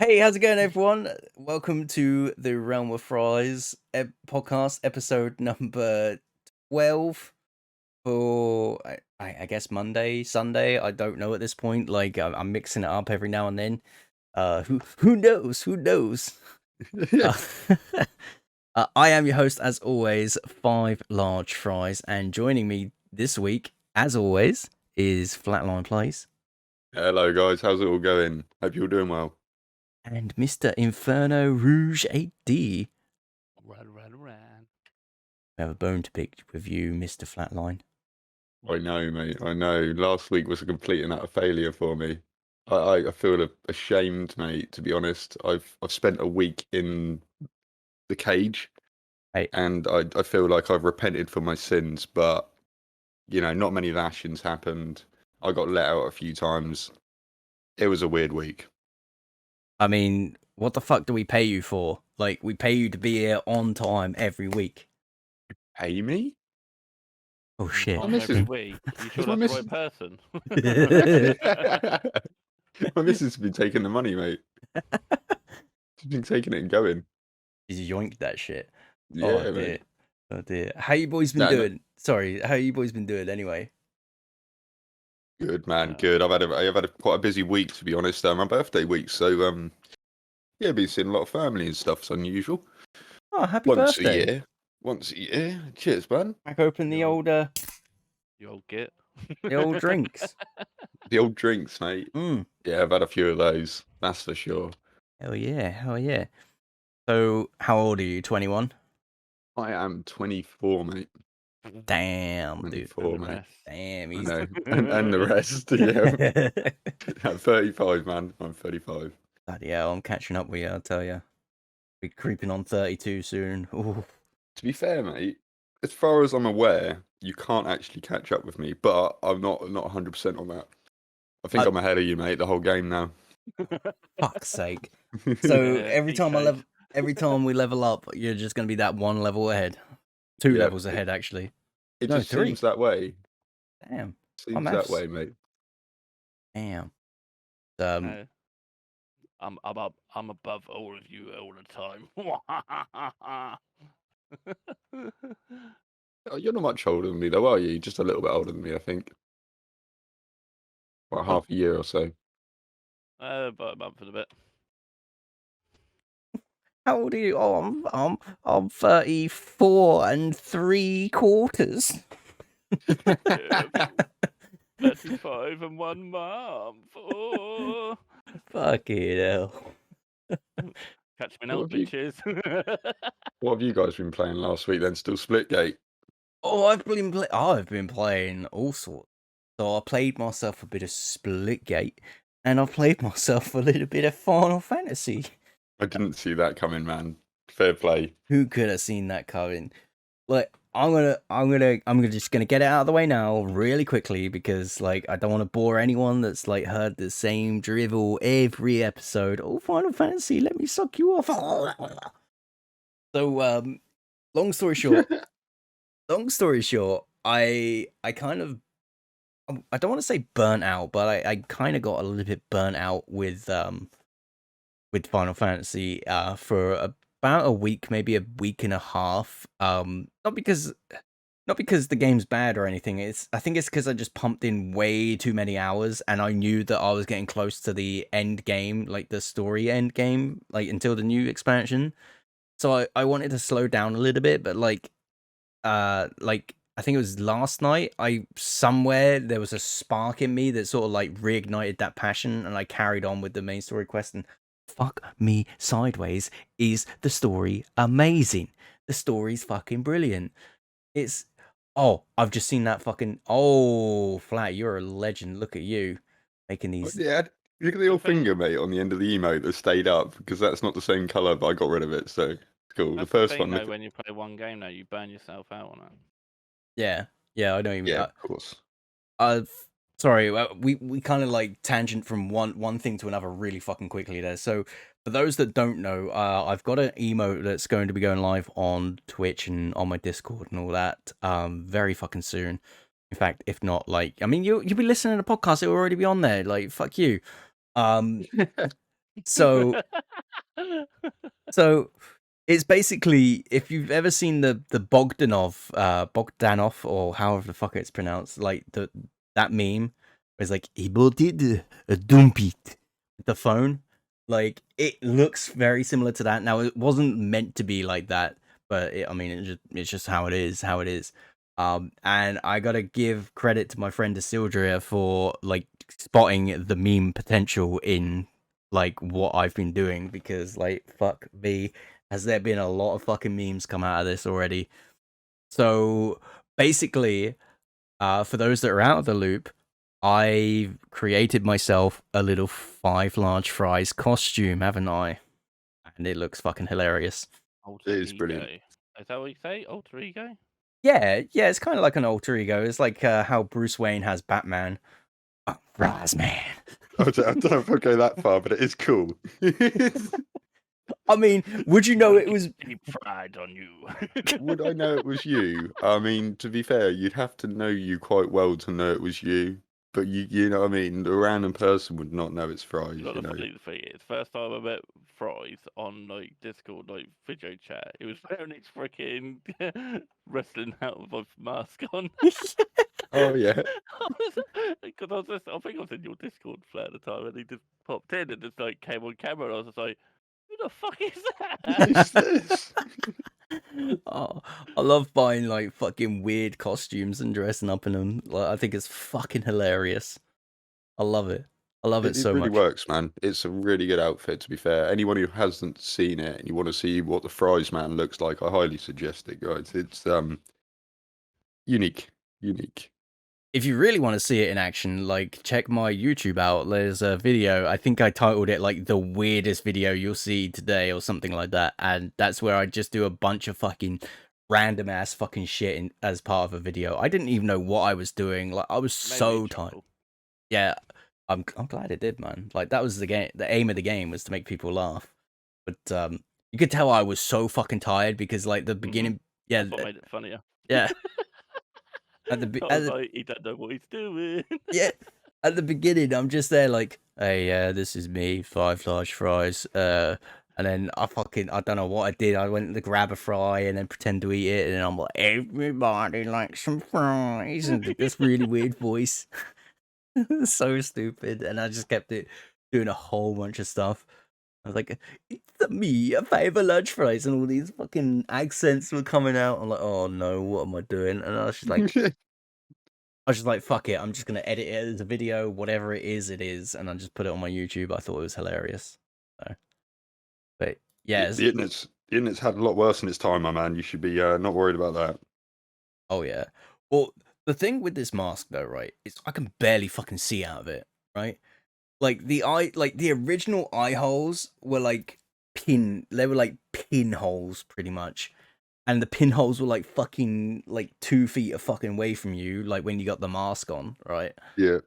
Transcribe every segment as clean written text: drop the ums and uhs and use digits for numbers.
Hey, how's it going, everyone? Welcome to the Realm of Fries podcast, episode number 12 for, I guess, Monday, Sunday. I don't know at this point. Like, I'm mixing it up every now and then. Who knows? Who knows? Uh, I am your host, as always, Five Large Fries, and joining me this week, as always, is Flatline Plays Hello guys, how's it all going? Hope you're all doing well. and Mr. Inferno Rouge 8D. Run. I have a bone to pick with you, Mr. Flatline. I know, mate. I know. Last week was a complete and utter failure for me. I feel ashamed, mate. To be honest, I've spent a week in the cage, Hey. and I feel like I've repented for my sins. But not many lashings happened. I got let out a few times. It was a weird week. I mean, what the fuck do we pay you for? Like, we pay you to be here on time every week. Pay me? Oh shit! Every week. You sure my that's the right person? My missus has been taking the money, mate. She's been taking it and going. He's yoinked that shit. Yeah, Oh dear. mate. Oh dear. How you boys been doing? Sorry, how you boys been doing anyway? Good man, good. I've had quite a busy week, to be honest. My birthday week, so yeah, been seeing a lot of family and stuff. It's unusual. Oh, happy birthday! Once a year. Cheers, man. Crack open the old You old git. the old drinks. The old drinks, mate. Yeah, I've had a few of those. That's for sure. Hell yeah! Hell yeah! So, how old are you? 21? I am 24, mate. Damn, 24, dude. mate. Damn, I he's... know. and the rest, yeah. I'm 35, man. I'm 35. Bloody hell, I'm catching up with you, I'll tell you. Be creeping on 32 soon. Ooh. To be fair, mate, as far as I'm aware, you can't actually catch up with me, but I'm not 100% on that. I think I'm ahead of you, mate, the whole game now. Fuck's sake. So Yeah, every time we level up, you're just gonna be that one level ahead. Two levels ahead, actually. It No, just 3. seems that way. Damn. Seems that way, mate. Damn. I'm above all of you all the time. Oh, you're not much older than me, though, are you? Just a little bit older than me, I think. About half a year or so. About a month and a bit. How old are you? Oh, I'm 34 and 3/4. 35 and 1 month. Oh. Fucking hell. Catch me now, bitches. What have you guys been playing last week then? Still Splitgate? Oh, I've been playing all sorts. So I played myself a bit of Splitgate, and I played myself a little bit of Final Fantasy. I didn't see that coming, man. Fair play. Who could have seen that coming? Like, I'm just gonna get it out of the way now really quickly because like I don't want to bore anyone that's like heard the same drivel every episode. Oh, Final Fantasy, let me suck you off. So long story short, I kind of, I don't want to say burnt out, but I kind of got a little bit burnt out with Final Fantasy for about a week, maybe a week and a half. Not because the game's bad or anything. I think it's because I just pumped in way too many hours, and I knew that I was getting close to the end game, like the story end game, like until the new expansion. So I wanted to slow down a little bit, but like I think it was last night, somewhere there was a spark in me that sort of like reignited that passion, and I carried on with the main story quest. And fuck me sideways, is the story amazing? The story's fucking brilliant. I've just seen that fucking... Oh, Flat, you're a legend. Look at you making these... Yeah, look at the old finger, mate, on the end of the emote that stayed up, because that's not the same colour, but I got rid of it, so it's cool. That's the first thing, one... though, when you play one game, though, you burn yourself out on it. Yeah, I know you mean. Yeah, of course. Sorry, we kind of like tangent from one thing to another really fucking quickly there. So for those that don't know, I've got an emote that's going to be going live on Twitch and on my Discord and all that very fucking soon. In fact, if not, like, I mean, you'll be listening to the podcast, it'll already be on there. Like, fuck you. So so it's basically, if you've ever seen the Bogdanov, or however the fuck it's pronounced, like that meme, where it's like he bought it a dumpit, the phone. Like, it looks very similar to that. Now, it wasn't meant to be like that, but I mean, it's just how it is, how it is. And I gotta give credit to my friend Isildria for like spotting the meme potential in like what I've been doing, because like, fuck me, has there been a lot of fucking memes come out of this already. So basically, for those that are out of the loop, I've created myself a little 5 large fries costume, haven't I? And it looks fucking hilarious. Alter It is ego. brilliant. Is that what you say? Alter ego? Yeah, it's kind of like an alter ego. It's like how Bruce Wayne has Batman. Oh, fries, man. I don't know if I'll go that far, but it is cool. I mean, would you know Wanna it get was? deep fried on you. Would I know it was you? I mean, to be fair, you'd have to know you quite well to know it was you. But you know what I mean? A random person would not know it's fries, You know, you the know. funny thing is, first time I met Fries on like Discord, like video chat, he was wearing his freaking wrestling hat with a mask on. Oh yeah. Because I think I was in your Discord flat at the time, and he just popped in and just like came on camera, and I was just like, "Who the fuck is that?" Who's this? Oh, I love buying like fucking weird costumes and dressing up in them. Like, I think it's fucking hilarious. I love it. I love it It so really much. works, man. It's a really good outfit, to be fair. Anyone who hasn't seen it and you want to see what the fries man looks like, I highly suggest it, guys. It's unique. Unique. If you really want to see it in action, like, check my YouTube out. There's a video. I think I titled it like the weirdest video you'll see today or something like that. And that's where I just do a bunch of fucking random ass fucking shit as part of a video. I didn't even know what I was doing. Like, I was Made me so tired. chuckle. Yeah, I'm glad it did, man. Like, that was the game. The aim of the game was to make people laugh. But you could tell I was so fucking tired because like the beginning. Yeah, That's what made it funnier. yeah. I At the was like, he don't know what he's doing. yeah, at the beginning, I'm just there like, hey, this is me, 5 large fries. And then I don't know what I did. I went to grab a fry and then pretend to eat it, and then I'm like, everybody likes some fries, and did this really weird voice. So stupid, and I just kept it doing a whole bunch of stuff. I was like, it's me, a 5 large fries, and all these fucking accents were coming out. I'm like, oh no, what am I doing? And I was just like, fuck it, I'm just gonna edit it as a video, whatever it is, and I just put it on my YouTube. I thought it was hilarious. So, but yeah, The internet's had a lot worse in its time, my man. You should be not worried about that. oh yeah. Well, the thing with this mask though, right, is I can barely fucking see out of it, right? Like the original eye holes were like they were like pinholes pretty much. And the pinholes were like fucking like 2 feet of fucking away from you, like when you got the mask on, right? Yeah.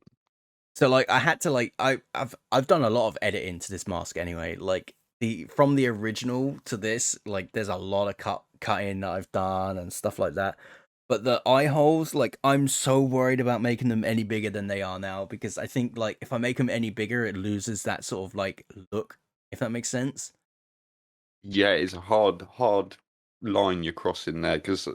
So like I had to like I've done a lot of editing to this mask anyway. Like from the original to this, like there's a lot of cutting that I've done and stuff like that. But the eye holes, like I'm so worried about making them any bigger than they are now, because I think like if I make them any bigger, it loses that sort of like look, if that makes sense. Yeah, it's a hard line you're crossing there because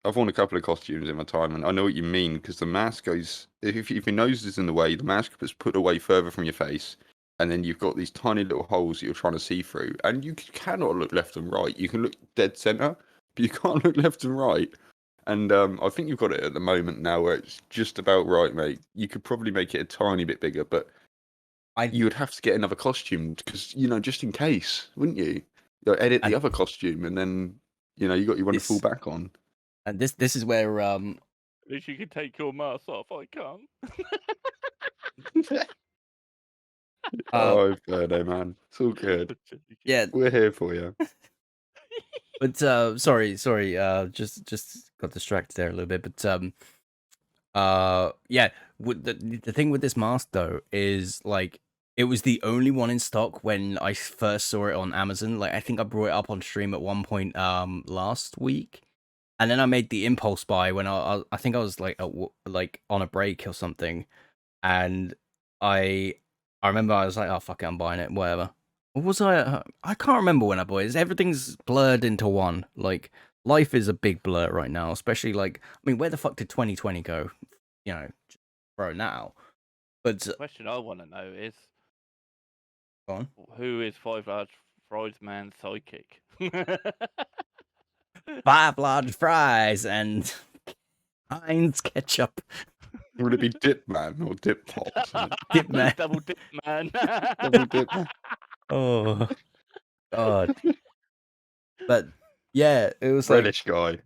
I've worn a couple of costumes in my time, and I know what you mean. Because the mask goes, if your nose is in the way, the mask is put away further from your face, and then you've got these tiny little holes that you're trying to see through, and you cannot look left and right. You can look dead center, but you can't look left and right. And I think you've got it at the moment now where it's just about right, mate. You could probably make it a tiny bit bigger, but I you would have to get another costume because just in case, wouldn't you? Edit the and other costume, and then you got your one to fall this back on. and this is where At least you can take your mask off. I can't. uh Oh, Birdo, man, it's all good. yeah. We're here for you. But sorry, just got distracted there a little bit. But yeah, with the thing with this mask though is like it was the only one in stock when I first saw it on Amazon. Like I think I brought it up on stream at one point last week, and then I made the impulse buy when I think I was like like on a break or something, and I I remember I was like, oh fuck it, I'm buying it, whatever. What was I? I can't remember when I bought it. Everything's blurred into one. Like life is a big blur right now, especially like I mean, where the fuck did 2020 go? You know, bro, now. But The question I want to know is, go on. who is Five Large Fries man's sidekick? 5 large fries and Heinz ketchup. Would it be Dip Man or Dip Pop or something? Dip man. Double dip, man. Double Dip Man. Oh god. But yeah, it was like, Relish guy.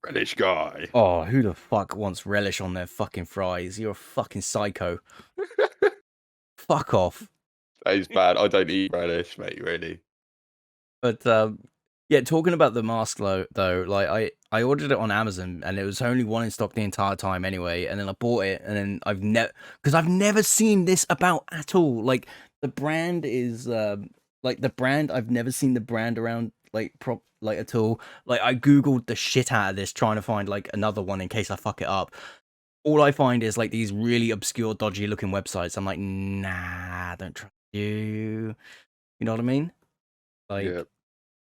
Relish guy. oh, who the fuck wants relish on their fucking fries? You're a fucking psycho. Fuck off. That is bad. I don't eat relish, mate, really. But yeah, talking about the mask though, like I ordered it on Amazon and it was only one in stock the entire time anyway, and then I bought it and then I've never seen this about at all. Like the brand is like the brand, I've never seen the brand around like at all. Like I googled the shit out of this trying to find like another one in case I fuck it up. All I find is like these really obscure, dodgy looking websites. I'm like, nah, don't trust you. You know what I mean? Like Yeah.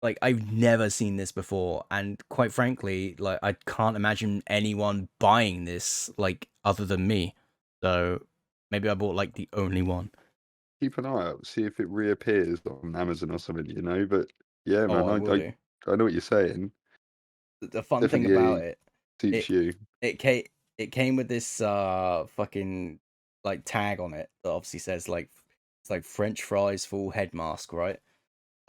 like I've never seen this before, and quite frankly, like I can't imagine anyone buying this like other than me. So maybe I bought like the only one. Keep an eye out, see if it reappears on Amazon or something, you know. But yeah, Oh, man, I will do. I know what you're saying. The fun thing about Definitely it, suits you. it came with this fucking like tag on it that obviously says like it's like French fries full head mask, right?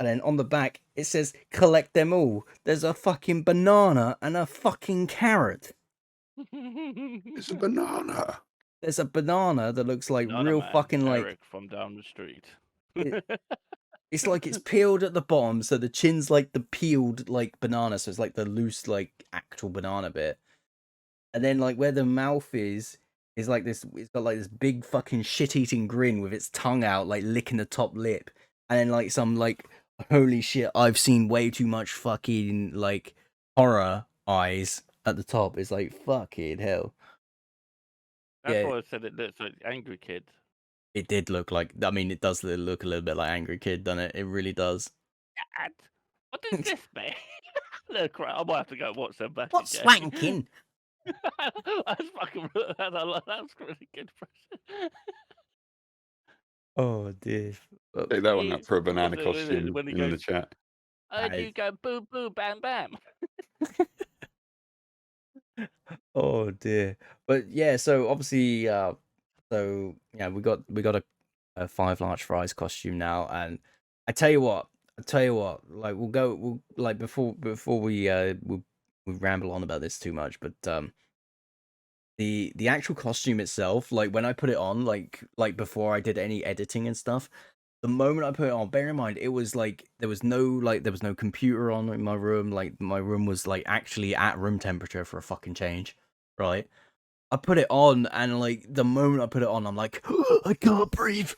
And then on the back it says collect them all. There's a fucking banana and a fucking carrot. It's a banana. There's a banana that looks like Banana real man, fucking like Eric from down the street. it's like it's peeled at the bottom, so the chin's like the peeled like banana, so it's like the loose like actual banana bit. And then like where the mouth is like this, it's got like this big fucking shit eating grin with its tongue out, like licking the top lip. And then like some like holy shit, I've seen way too much fucking like horror eyes at the top. It's like fucking hell. That's Yeah, why I said it looks like Angry Kid. it did look like, I mean, it does look a little bit like Angry Kid, doesn't it? It really does. Dad, what is this, mate? Look, right, I might have to go watch them back What's again. swanking? That's fucking. That's really good. Oh dear. Take that one up for a What was banana it, was it costume when he in the goes, chat. oh, Nice. you go boo boo bam bam. Oh dear. But yeah, so obviously so yeah, we got a 5 large fries costume now, and I tell you what, like we'll like before we ramble on about this too much, but the actual costume itself, like when I put it on, like before I did any editing and stuff, the moment I put it on, bear in mind it was like there was no computer on in my room, like my room was like actually at room temperature for a fucking change, right? I put it on, and like the moment I put it on, I'm like, I can't breathe.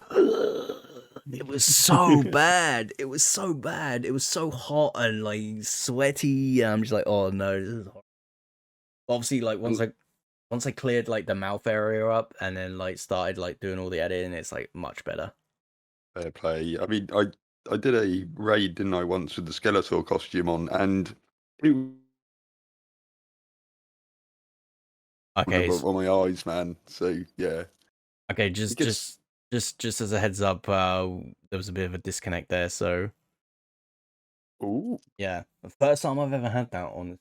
It was so bad. It was so bad. It was so hot and like sweaty. And I'm just like, oh no, this is horrible. Obviously, like once I cleared like the mouth area up and then like started like doing all the editing, it's like much better. Fair play. I mean, I did a raid, didn't I, once with the Skeletor costume on, and it Okay, on my eyes, man. So yeah, okay, it gets. just as a heads up, there was a bit of a disconnect there. So Ooh. yeah, the first time I've ever had that on this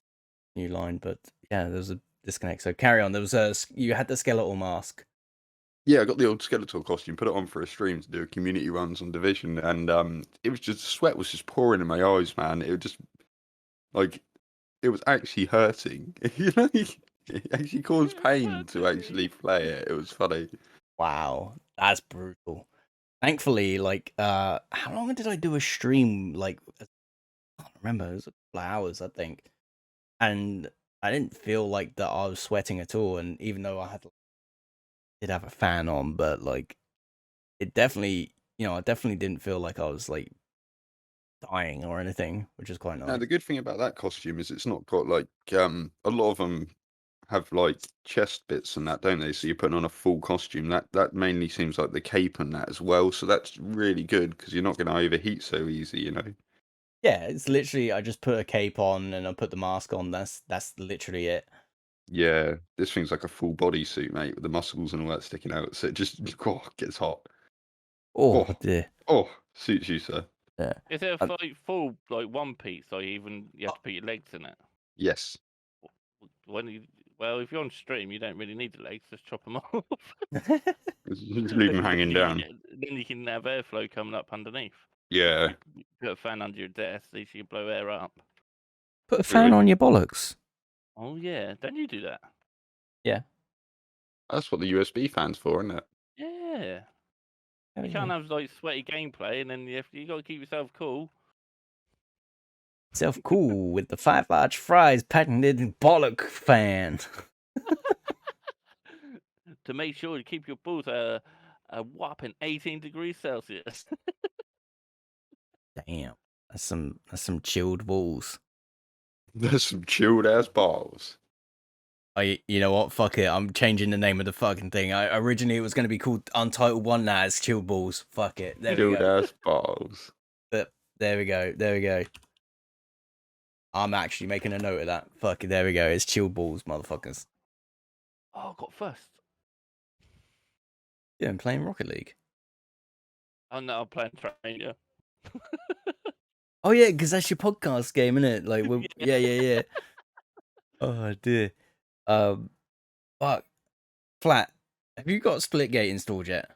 new line, but yeah, there was a disconnect. So carry on. There was you had the skeletal mask. Yeah, I got the old Skeletor costume, put it on for a stream to do a community runs on Division, and it was just sweat was just pouring in my eyes, man. It was just like it was actually hurting. You know, it actually caused pain to actually play it. It was funny. Wow, that's brutal. Thankfully, like, how long did I do a stream? Like, I can't remember. It was a couple of hours, I think, and I didn't feel like that I was sweating at all. And even though did have a fan on, but like, it definitely, I definitely didn't feel like I was like dying or anything, which is quite Now nice. the good thing about that costume is it's not got like a lot of them have like chest bits and that, don't they? So you're putting on a full costume. That mainly seems like the cape and that as well. So that's really good because you're not going to overheat so easy, you know. Yeah, it's literally I just put a cape on and I put the mask on. That's literally it. Yeah, this thing's like a full body suit, mate, with the muscles and all that sticking out. So it just gets hot. Oh Oh, dear. oh, suits you, sir. Yeah. Is it And- a full like one piece, or you have to put your legs in it? Yes. Well, if you're on stream, you don't really need the legs. Just chop them off. Just leave them hanging down. Then you can have airflow coming up underneath. Yeah. Put a fan under your desk, so you can blow air up. Put a fan on your bollocks. Oh yeah, don't you do that? Yeah. That's what the USB fan's for, isn't it? Yeah. There You we can't go. have like sweaty gameplay, and then you got to keep yourself cool. Self cool with the 5 large fries patented bollock fan. To make sure to keep your balls a whopping 18 degrees Celsius. Damn. That's some chilled balls. There's some chilled ass balls. You know what? Fuck it. I'm changing the name of the fucking thing. Originally it was gonna be called Untitled One. Now it's Chilled Balls. Fuck it. There we Chilled go. ass balls. But there we go. There we go. I'm actually making a note of that. Fuck it. There we go. It's Chilled Balls, motherfuckers. Oh, I got first. Yeah, I'm playing Rocket League. Oh no, I'm playing Train. Oh yeah, because that's your podcast game, isn't it? Like, yeah. Oh dear. Fuck. Flat. Have you got Splitgate installed yet?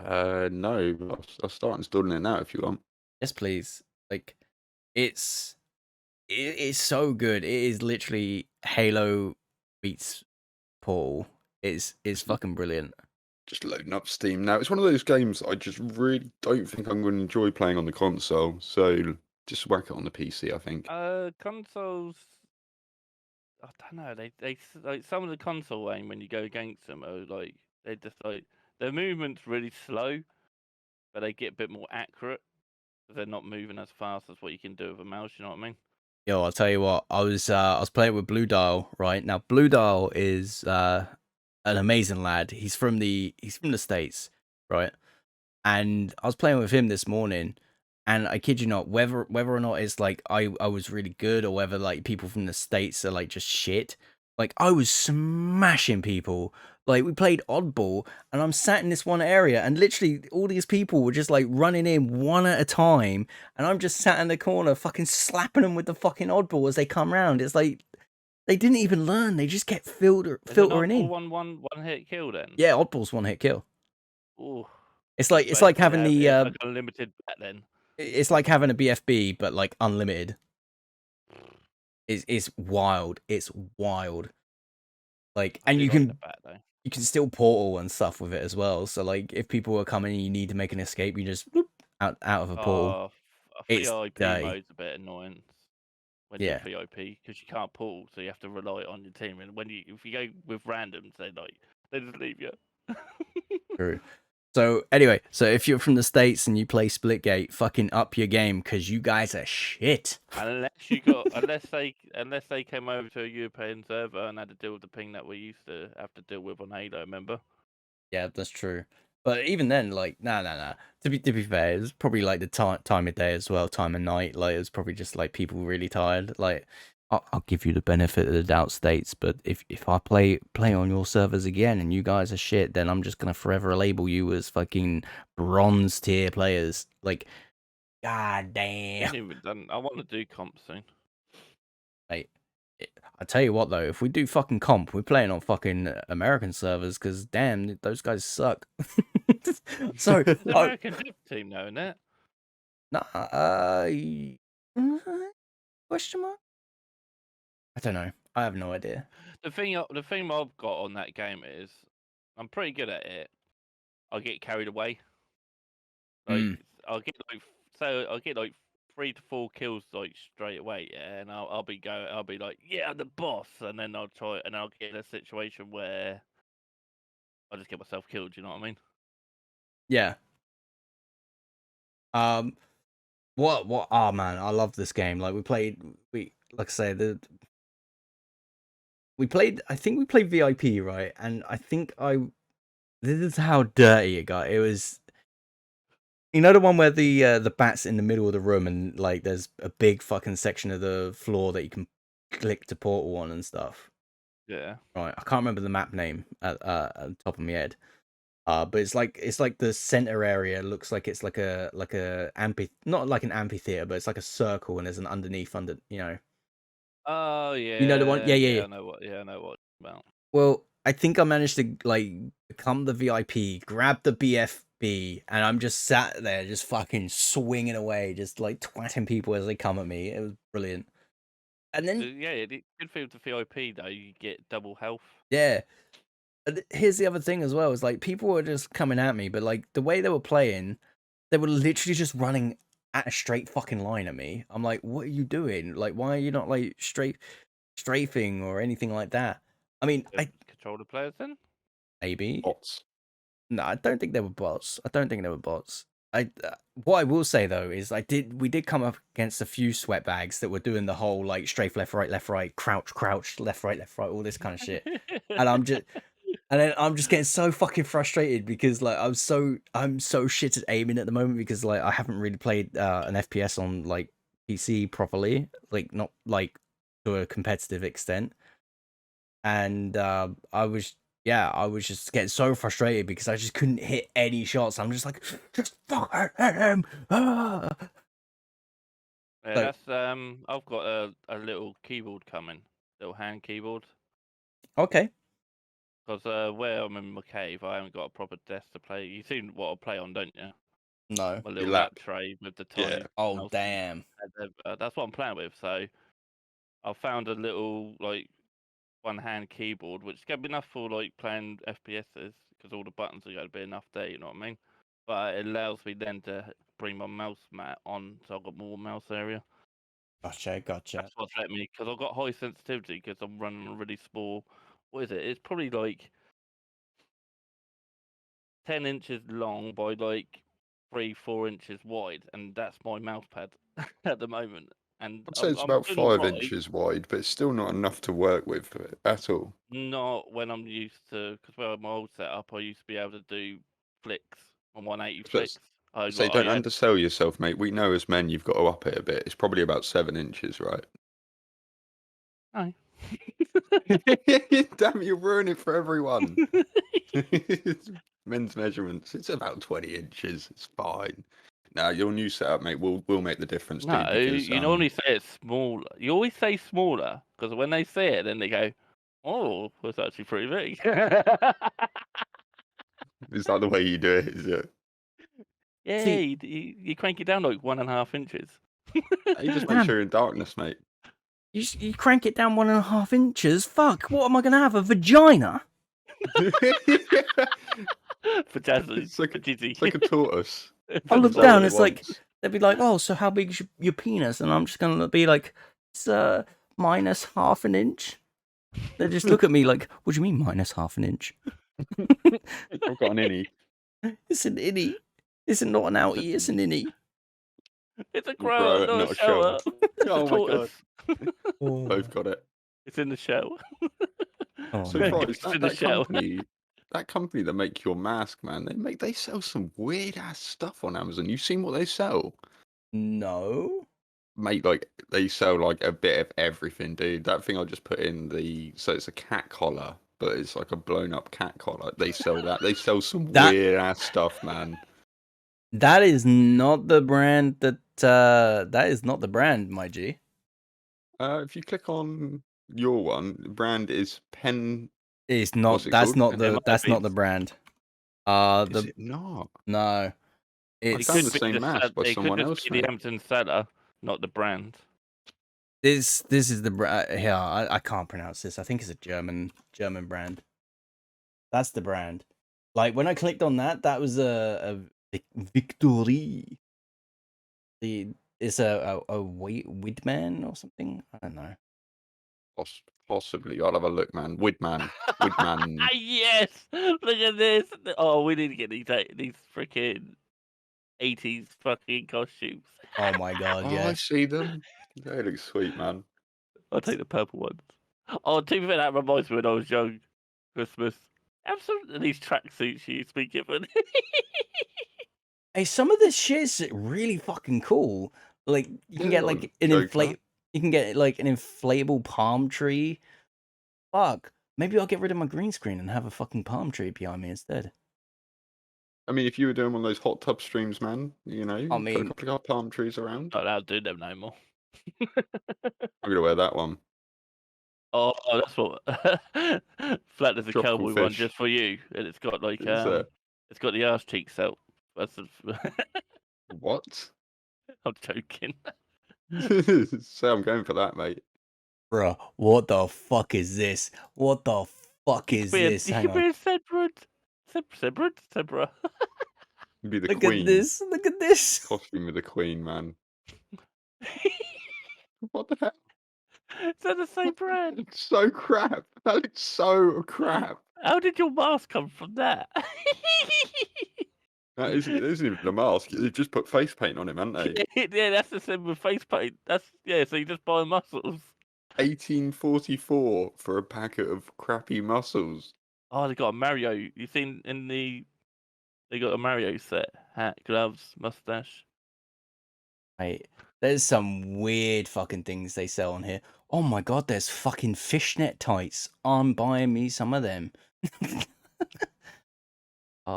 No. I'll start installing it now if you want. Yes, please. Like, it's so good. It is literally Halo beats Portal. It's fucking brilliant. Just loading up Steam now. It's one of those games I just really don't think I'm going to enjoy playing on the console. So just whack it on the PC, I think. Consoles. I don't know. They like some of the console aim when you go against them are like they just like their movement's really slow, but they get a bit more accurate. They're not moving as fast as what you can do with a mouse. You know what I mean? Yo, I'll tell you what. I was playing with Blue Dial, right? Now Blue Dial is an amazing lad. He's from the States, right? And I was playing with him this morning, and I kid you not, whether or not it's like I was really good or whether like people from the States are like just shit, like I was smashing people. Like we played oddball, and I'm sat in this one area, and literally all these people were just like running in one at a time, and I'm just sat in the corner, fucking slapping them with the fucking oddball as they come round. It's like they didn't even learn; they just kept filtering in. One hit kill then. Yeah, oddball's one hit kill. Ooh. It's like having the it's like unlimited bet then. It's like having a BFB, but like unlimited. It's wild. It's wild. Like, and you can still portal and stuff with it as well. So like, if people are coming and you need to make an escape, you just whoop, out of a portal. It's VIP dirty. mode's a bit annoying when Yeah. you're VIP because you can't portal, so you have to rely on your team. And if you go with randoms, they just leave you. True. So anyway, so if you're from the States and you play Splitgate, fucking up your game because you guys are shit. Unless they came over to a European server and had to deal with the ping that we used to have to deal with on Halo, remember? Yeah, that's true. But even then, like, nah. To be fair, it was probably like the time of day as well, time of night. Like, it was probably just like people really tired. Like, I'll give you the benefit of the doubt, States. But if I play on your servers again and you guys are shit, then I'm just gonna forever label you as fucking bronze tier players. Like, god damn. I want to do comp soon. Mate, I tell you what though, if we do fucking comp, we're playing on fucking American servers because damn, those guys suck. So the American team, though, isn't it? Nah, question mark? I don't know. I have no idea. The thing I've got on that game is I'm pretty good at it. I get carried away. Like I'll get like 3 to 4 kills like straight away, yeah, and I'll be like, yeah, I'm the boss, and then I'll get in a situation where I just get myself killed. You know what I mean? Yeah. What? Oh man, I love this game. Like we like I say, I think we played VIP, right? And I think this is how dirty it got. It was, you know, the one where the bat's in the middle of the room and like there's a big fucking section of the floor that you can click to portal on and stuff. Yeah. Right, I can't remember the map name at the top of my head. But it's like the center area looks like it's like a not like an amphitheater, but it's like a circle and there's an underneath you know. Oh You know the one? yeah, Yeah, yeah, yeah. yeah. I know what about. Well, I think I managed to like become the VIP, grab the BFB, and I'm just sat there, just fucking swinging away, just like twatting people as they come at me. It was brilliant. And then Yeah, good thing with the VIP though. You get double health. yeah, here's the other thing as well: is like people were just coming at me, but like the way they were playing, they were literally just running at a straight fucking line at me. I'm like, what are you doing? Like, why are you not like strafing or anything like that? I mean, I Control the players then. maybe. Bots. No, I don't think they were bots. I don't think they were bots. What I will say though is we did come up against a few sweatbags that were doing the whole like strafe left right, crouch left right, all this kind of shit. And I'm just getting so fucking frustrated because like I'm so shit at aiming at the moment because like I haven't really played an FPS on like PC properly, like not like to a competitive extent. And I was just getting so frustrated because I just couldn't hit any shots. I'm just like, just fuck him. Ah. Yeah, So that's I've got a little keyboard coming, little hand keyboard. okay, Because where I'm in my cave, I haven't got a proper desk to play. You seen what I play on, don't you? no. My Your little lap lap. tray with the Yeah. tiny Oh mouse. damn. That's what I'm playing with. So I found a little like one-hand keyboard, which is gonna be enough for like playing FPSs because all the buttons are gonna be enough there. You know what I mean? But it allows me then to bring my mouse mat on, so I've got more mouse area. Gotcha. That's what's let me because I've got high sensitivity because I'm running a really small. What is it? It's probably like 10 inches long by like 3-4 inches wide, and that's my mouse pad at the moment. And I'd say it's I'm about doing all 5 right. inches wide, but it's still not enough to work with at all. Not when I'm used to, because where my old setup, I used to be able to do flicks on 180 But flicks. I say, got, I don't had undersell yourself, mate. We know as men you've got to up it a bit. It's probably about 7 inches, right? no. Damn, you're ruining it for everyone. Men's measurements. It's about 20 inches. It's fine. Now your new setup, mate, will make the difference, dude. No, Because you normally say it's smaller. You always say smaller because when they say it, then they go, "Oh, that's actually pretty big." is that the way you do it? Is it? Yeah, See, you crank it down like 1.5 inches. You just make damn, sure you're in darkness, mate. you crank it down 1.5 inches. Fuck, what am I gonna have? A vagina? For Jazzy, It's like for Jizzy. it's like a tortoise. I For look That's all down, it it's like wants. they'd be like, "Oh, so how big is your penis?" And I'm just gonna be like, "It's minus half an inch." They just look at me like, "What do you mean minus half an inch?" I've got an innie. It's an innie. It's not an outie. It's an innie. It's a We'll grower, grow it, not not a a shower. shower. It's a Oh my god, tortoise. both got it. It's in the shell. Oh So no. far, is It's in the that shell. company that make your mask, man? They sell some weird ass stuff on Amazon. You've seen what they sell? No. Mate, like they sell like a bit of everything, dude. That thing I just put in so it's a cat collar, but it's like a blown up cat collar. They sell that. They sell some That weird ass stuff, man. that is not the brand that is not the brand, my G. If you click on your one, the brand is Pen. It's What's not it called? It might that's be. not the brand. Is The it not? no. I It It's found could the be same mask by it could someone just else, be the mate. Amazon seller, not the brand. this is the brand. Yeah, I can't pronounce this. I think it's a German brand. That's the brand. Like when I clicked on that, that was a Victory. It's a Widman or something. I don't know. Possibly. I'll have a look, man. Widman. Widman. Yes, look at this. Oh, we need to get these freaking 80s fucking costumes. Oh my god, Oh, I yeah. see them. They look sweet, man. I'll take the purple ones. Oh, to be fair, that reminds me when I was young. Christmas. Have some of these tracksuits you used to be given. Hey, some of this shit's really fucking cool. Like you can get like an Joker. you can get like an inflatable palm tree. Fuck. Maybe I'll get rid of my green screen and have a fucking palm tree behind me instead. I mean, if you were doing one of those hot tub streams, man, you know, I put a mean, couple of palm trees around. Not allowed to do them no more. I'm gonna wear that one. Oh, that's what. Flat as a Tropical cowboy one fish. just for you, and it's got like Is it? it's got the arse cheeks out. That's What? I'm joking. Say I'm going for that, mate. bruh, what the fuck is this? What the fuck is this? You Hang could be on. a zebra. You'd be the Look queen. at this. Look at this. Costume with the queen, man. What the hell? Is that the same brand? It's so crap. That looks so crap. How did your mask come from that? That isn't even a mask. They've just put face paint on him, haven't they? Yeah, that's the same with face paint. That's so you just buy muscles. 1844 for a packet of crappy muscles. Oh, they got a Mario. You seen they got a Mario set. Hat, gloves, mustache. Right. There's some weird fucking things they sell on here. Oh my god, there's fucking fishnet tights. I'm buying me some of them.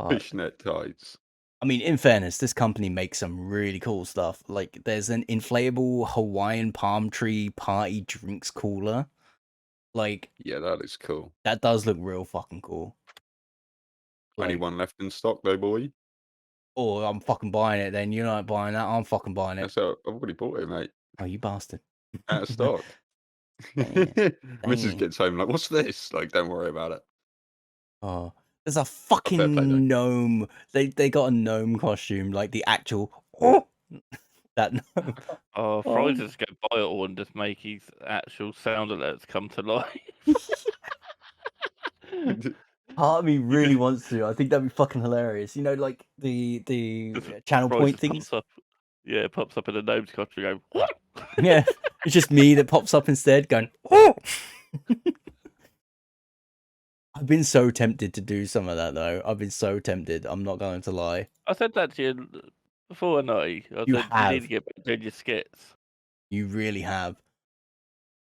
Fishnet tights. I mean, in fairness, this company makes some really cool stuff. Like, there's an inflatable Hawaiian palm tree party drinks cooler. Like, Yeah, that looks cool. that does look real fucking cool. Only Like, one left in stock, though, boy. oh, I'm fucking buying it then. You're not buying that. I'm fucking buying it. So I've already bought it, mate. Oh, you bastard. Out of stock. Mrs. gets home like, what's this? Like, don't worry about it. Oh, there's a fair play, though. fucking gnome. They got a gnome costume, like the actual. Oh, that gnome. Oh, Freud just go buy it all and just make his actual sound alerts come to life. Part of me really wants to. I think that'd be fucking hilarious. You know, like the channel Freud point just things. pops up. Yeah, it pops up in a gnome's costume. Go. Yeah, it's just me that pops up instead, going. Oh. I've been so tempted to do some of that though. I've been so tempted. I'm not going to lie. I said that to you before, Nutty. I You said you have. need to get back doing your skits. You really have.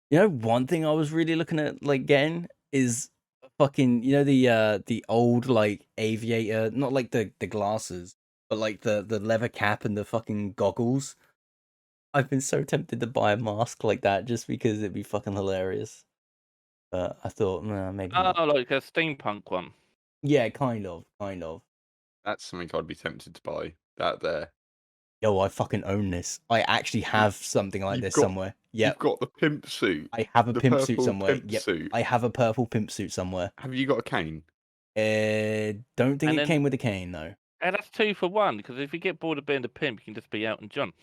You know, one thing I was really looking at like getting is fucking, you know, the old like aviator, not like the glasses, but like the leather cap and the fucking goggles. I've been so tempted to buy a mask like that just because it'd be fucking hilarious. But I thought, nah, maybe not. Oh, like a steampunk one. Yeah, kind of. That's something I'd be tempted to buy. That there. Yo, I fucking own this. I actually have something like You've this got- somewhere. Yep. You've got the pimp suit. I have a the pimp suit purple somewhere. pimp Yep. suit. I have a purple pimp suit somewhere. Have you got a cane? Don't think And it then- came with a cane though. And that's 2 for 1, because if you get bored of being a pimp, you can just be Elton John.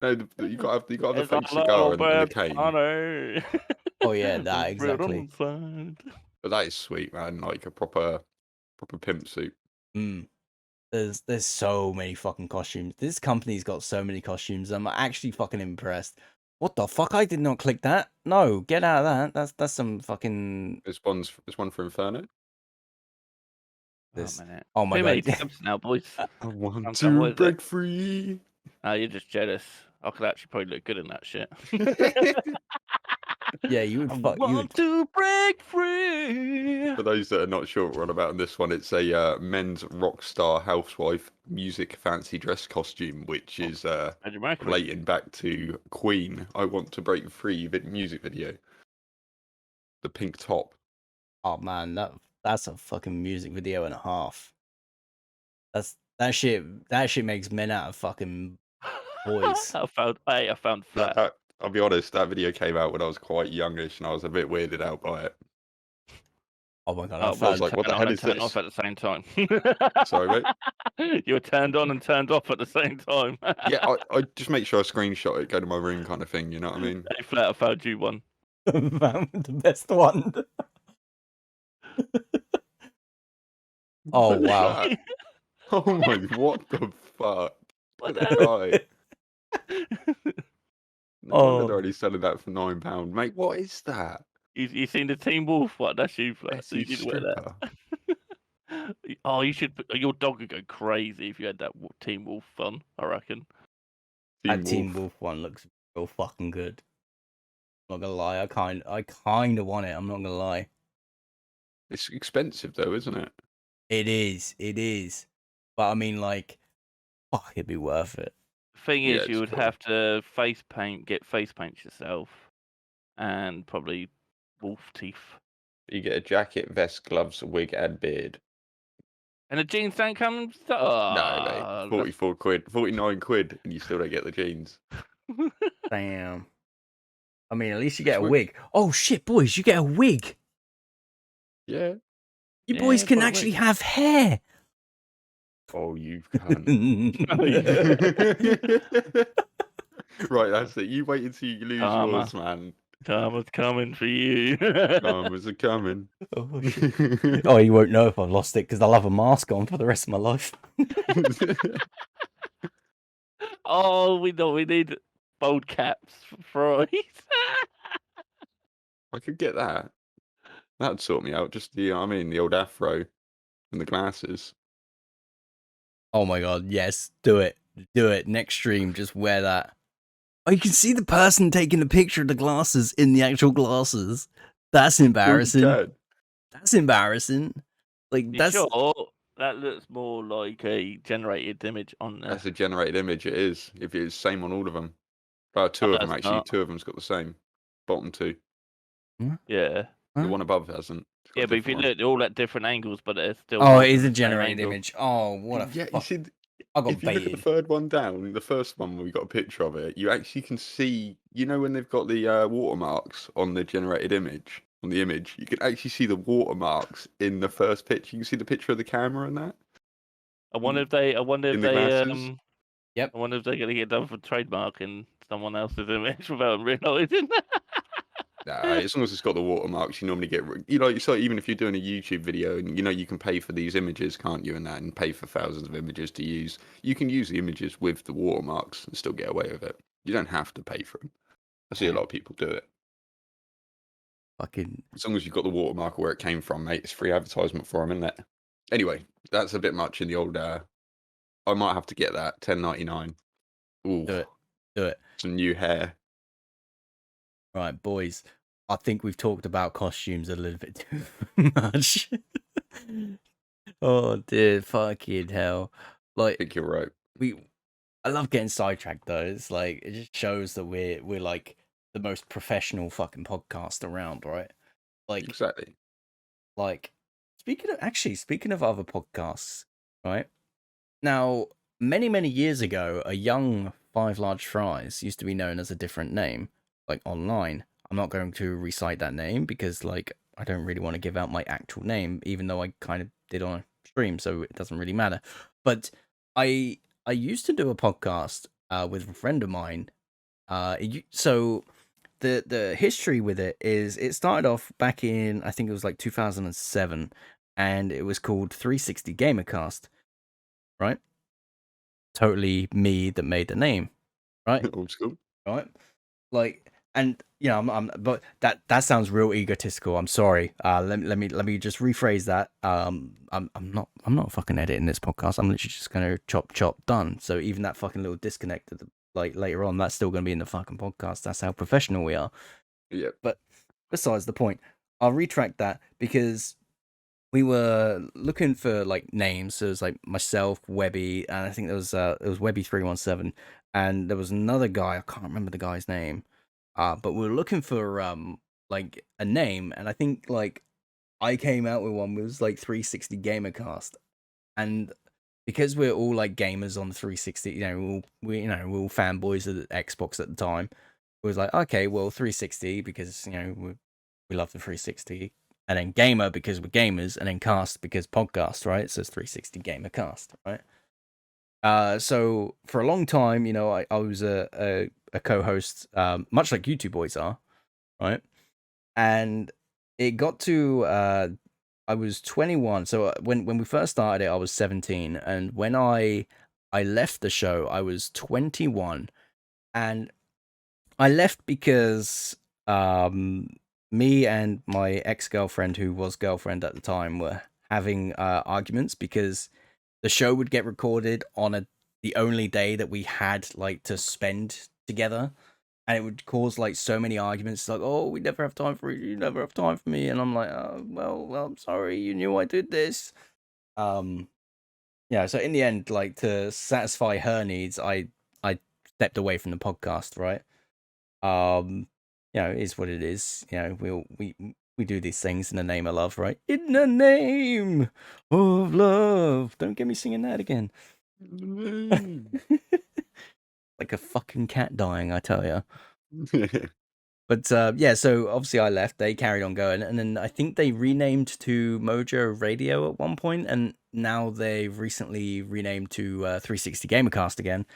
No, you got to have the It's a fake cigar and the little cane. bit funny. Oh yeah, that With bread exactly. on the side. But that is sweet, man. Like a proper pimp suit. There's so many fucking costumes. This company's got so many costumes. I'm actually fucking impressed. What the fuck? I did not click that. No, get out of that. That's some fucking. This one for Inferno. This. Oh, man. Oh my Too many god. tabs now, boys. I want I'm to with it. break free. Oh, you're just jealous. I could actually probably look good in that shit. Yeah, you would I fuck. You want would. to break free. For those that are not sure what we're on about in this one, it's a men's rock star housewife music fancy dress costume, which is Magic Mercury. relating back to Queen. I want to break free music video. The pink top. Oh man, that's a fucking music video and a half. That shit makes men out of fucking boys. I found flat. I'll be honest, that video came out when I was quite youngish and I was a bit weirded out by it. Oh my god, I I was found like, what the hell is turned this? off at the same time. Sorry, mate? You were turned on and turned off at the same time. Yeah, I just make sure I screenshot it, go to my room kind of thing, you know what I mean? Hey, flat, I found you one. found the best one. Oh What is wow. that? Oh my, what the fuck? What Look at the the guy. Oh wonder they're Oh, only selling that for £9, mate. What is that? you seen the Teen Wolf one? That's you, Flat. So Bessie you should wear stripper. that. Oh, you should. Your dog would go crazy if you had that Teen Wolf fun. I reckon. That Team Team Wolf. Wolf one looks real fucking good. I'm not gonna lie, I kind of want it. I'm not gonna lie. It's expensive though, isn't it? It is. But I mean, like, fuck, it'd be worth it. Thing Yeah, is, you it's would cool. have to get face paint yourself, and probably wolf teeth. You get a jacket, vest, gloves, wig, and beard. And the jeans don't come. No, mate. 44 quid, 49 quid, and you still don't get the jeans. Damn. I mean, at least you It's get a worth- wig. Oh shit, boys, you get a wig. Yeah. You boys can but actually wait. have hair. Oh, you cunt. Right, that's it. You wait until you lose Karma. yours, man. Karma's coming for you. Karma's a coming. Oh shit. Oh, you won't know if I've lost it because I'll have a mask on for the rest of my life. Oh, we need bold caps for Freud. I could get that. That'd sort me out. Just the, I mean, the old afro and the glasses. Oh my god, yes, do it. Do it. Next stream, just wear that. Oh, you can see the person taking the picture of the glasses in the actual glasses. That's embarrassing. Can. That's embarrassing. Like, You that's... sure? That looks more like a generated image on there. That's a generated image. It is. If it's same on all of them. Two Oh, of them that's actually. not. Two of them's got the same. Bottom two. Yeah. The one above hasn't. It's got Yeah, a but if you different one. look, they're all at different angles, but they're still. Oh, all it is the a same generated angle. image. Oh, what a Yeah, you fuck. see, I got if you look at the baited. third one down, the first one where we got a picture of it, you actually can see, you know, when they've got the watermarks on the generated image, on the image, you can actually see the watermarks in the first picture. You can see the picture of the camera and that. I wonder if they. In the glasses? Yep. I wonder if they're gonna get done for trademarking someone else's image without realizing. Nah, as long as it's got the watermarks, you normally get, you know, so even if you're doing a YouTube video and you know you can pay for these images, can't you, and that, and pay for thousands of images to use, you can use the images with the watermarks and still get away with it. You don't have to pay for them. I see a lot of people do it. Fucking... As long as you've got the watermark where it came from, mate, it's free advertisement for them, isn't it? Anyway, that's a bit much in the old. I might have to get that $10.99. Ooh, Do it. Do it. some new hair. Right, boys. I think we've talked about costumes a little bit too much. Oh dear, fucking hell! I Like, think you're right. I love getting sidetracked though. It's like it just shows that we're like the most professional fucking podcast around, right? Like, Exactly. speaking of other podcasts, right? Now, many years ago, a young Five Large Fries used to be known as a different name, like online. I'm not going to recite that name because, like, I don't really want to give out my actual name, even though I kind of did on a stream, so it doesn't really matter. But I used to do a podcast with a friend of mine. So the history with it is it started off back in, I think it was like 2007, and it was called 360 Gamercast, right? Totally me that made the name, right? Old school. Right? Like, and you know, but that sounds real egotistical. I'm sorry. Let me just rephrase that. I'm not fucking editing this podcast. I'm literally just gonna chop done. So even that fucking little disconnect like later on, that's still gonna be in the fucking podcast. That's how professional we are. Yeah. But besides the point, I'll retract that because we were looking for like names. So it was like myself, Webby, and I think there was it was Webby317, and there was another guy. I can't remember the guy's name. But we were looking for like a name, and I think like I came out with one was like 360 Gamercast, and because we're all like gamers on the 360, you know, we're all fanboys of the Xbox at the time. It was like, okay, well, 360 because you know we love the 360, and then gamer because we're gamers, and then cast because podcast, right? So it's 360 Gamercast, right? So for a long time, you know, I was a co-host, much like you two boys are, right? And it got to I was 21. So when we first started it, I was 17, and when I left the show, I was 21, and I left because me and my ex-girlfriend, who was girlfriend at the time, were having arguments because the show would get recorded on the only day that we had like to spend together, and it would cause like so many arguments. Like, oh, we never have time for you. You never have time for me, and I'm like, oh, well, I'm sorry. You knew I did this. Yeah. So in the end, like to satisfy her needs, I stepped away from the podcast. Right. It is what it is. We do these things in the name of love, right? In the name of love. Don't get me singing that again. Like a fucking cat dying, I tell you. But yeah, so obviously I left. They carried on going, and then I think they renamed to Mojo Radio at one point, and now they've recently renamed to 360 Gamercast again.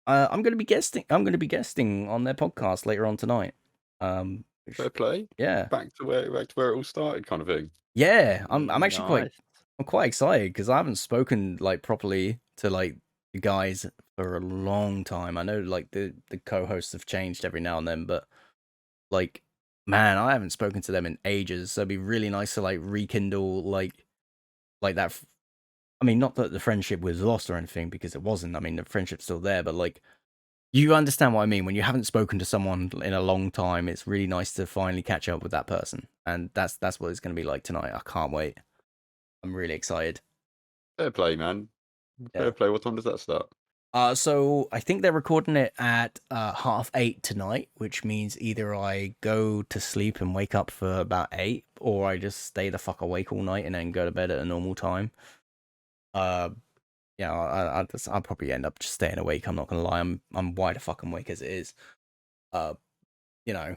I'm going to be guesting. I'm going to be guesting on their podcast later on tonight. Fair play. Yeah, Back to where it all started, kind of thing. yeah. I'm actually Nice. quite excited because I haven't spoken like properly to like the guys for a long time. I know like the co-hosts have changed every now and then, but like, man, I haven't spoken to them in ages. So it'd be really nice to like rekindle like that. I mean, not that the friendship was lost or anything, because it wasn't. I mean, the friendship's still there, but like, you understand what I mean. When you haven't spoken to someone in a long time, it's really nice to finally catch up with that person, and that's what it's going to be like tonight. I can't wait. I'm really excited. Fair play, man. Yeah. Fair play. What time does that start? So I think they're recording it at 8:30 tonight, which means either I go to sleep and wake up for about 8, or I just stay the fuck awake all night and then go to bed at a normal time. I'll probably end up just staying awake. I'm not gonna lie. I'm wide fucking awake as it is. You know,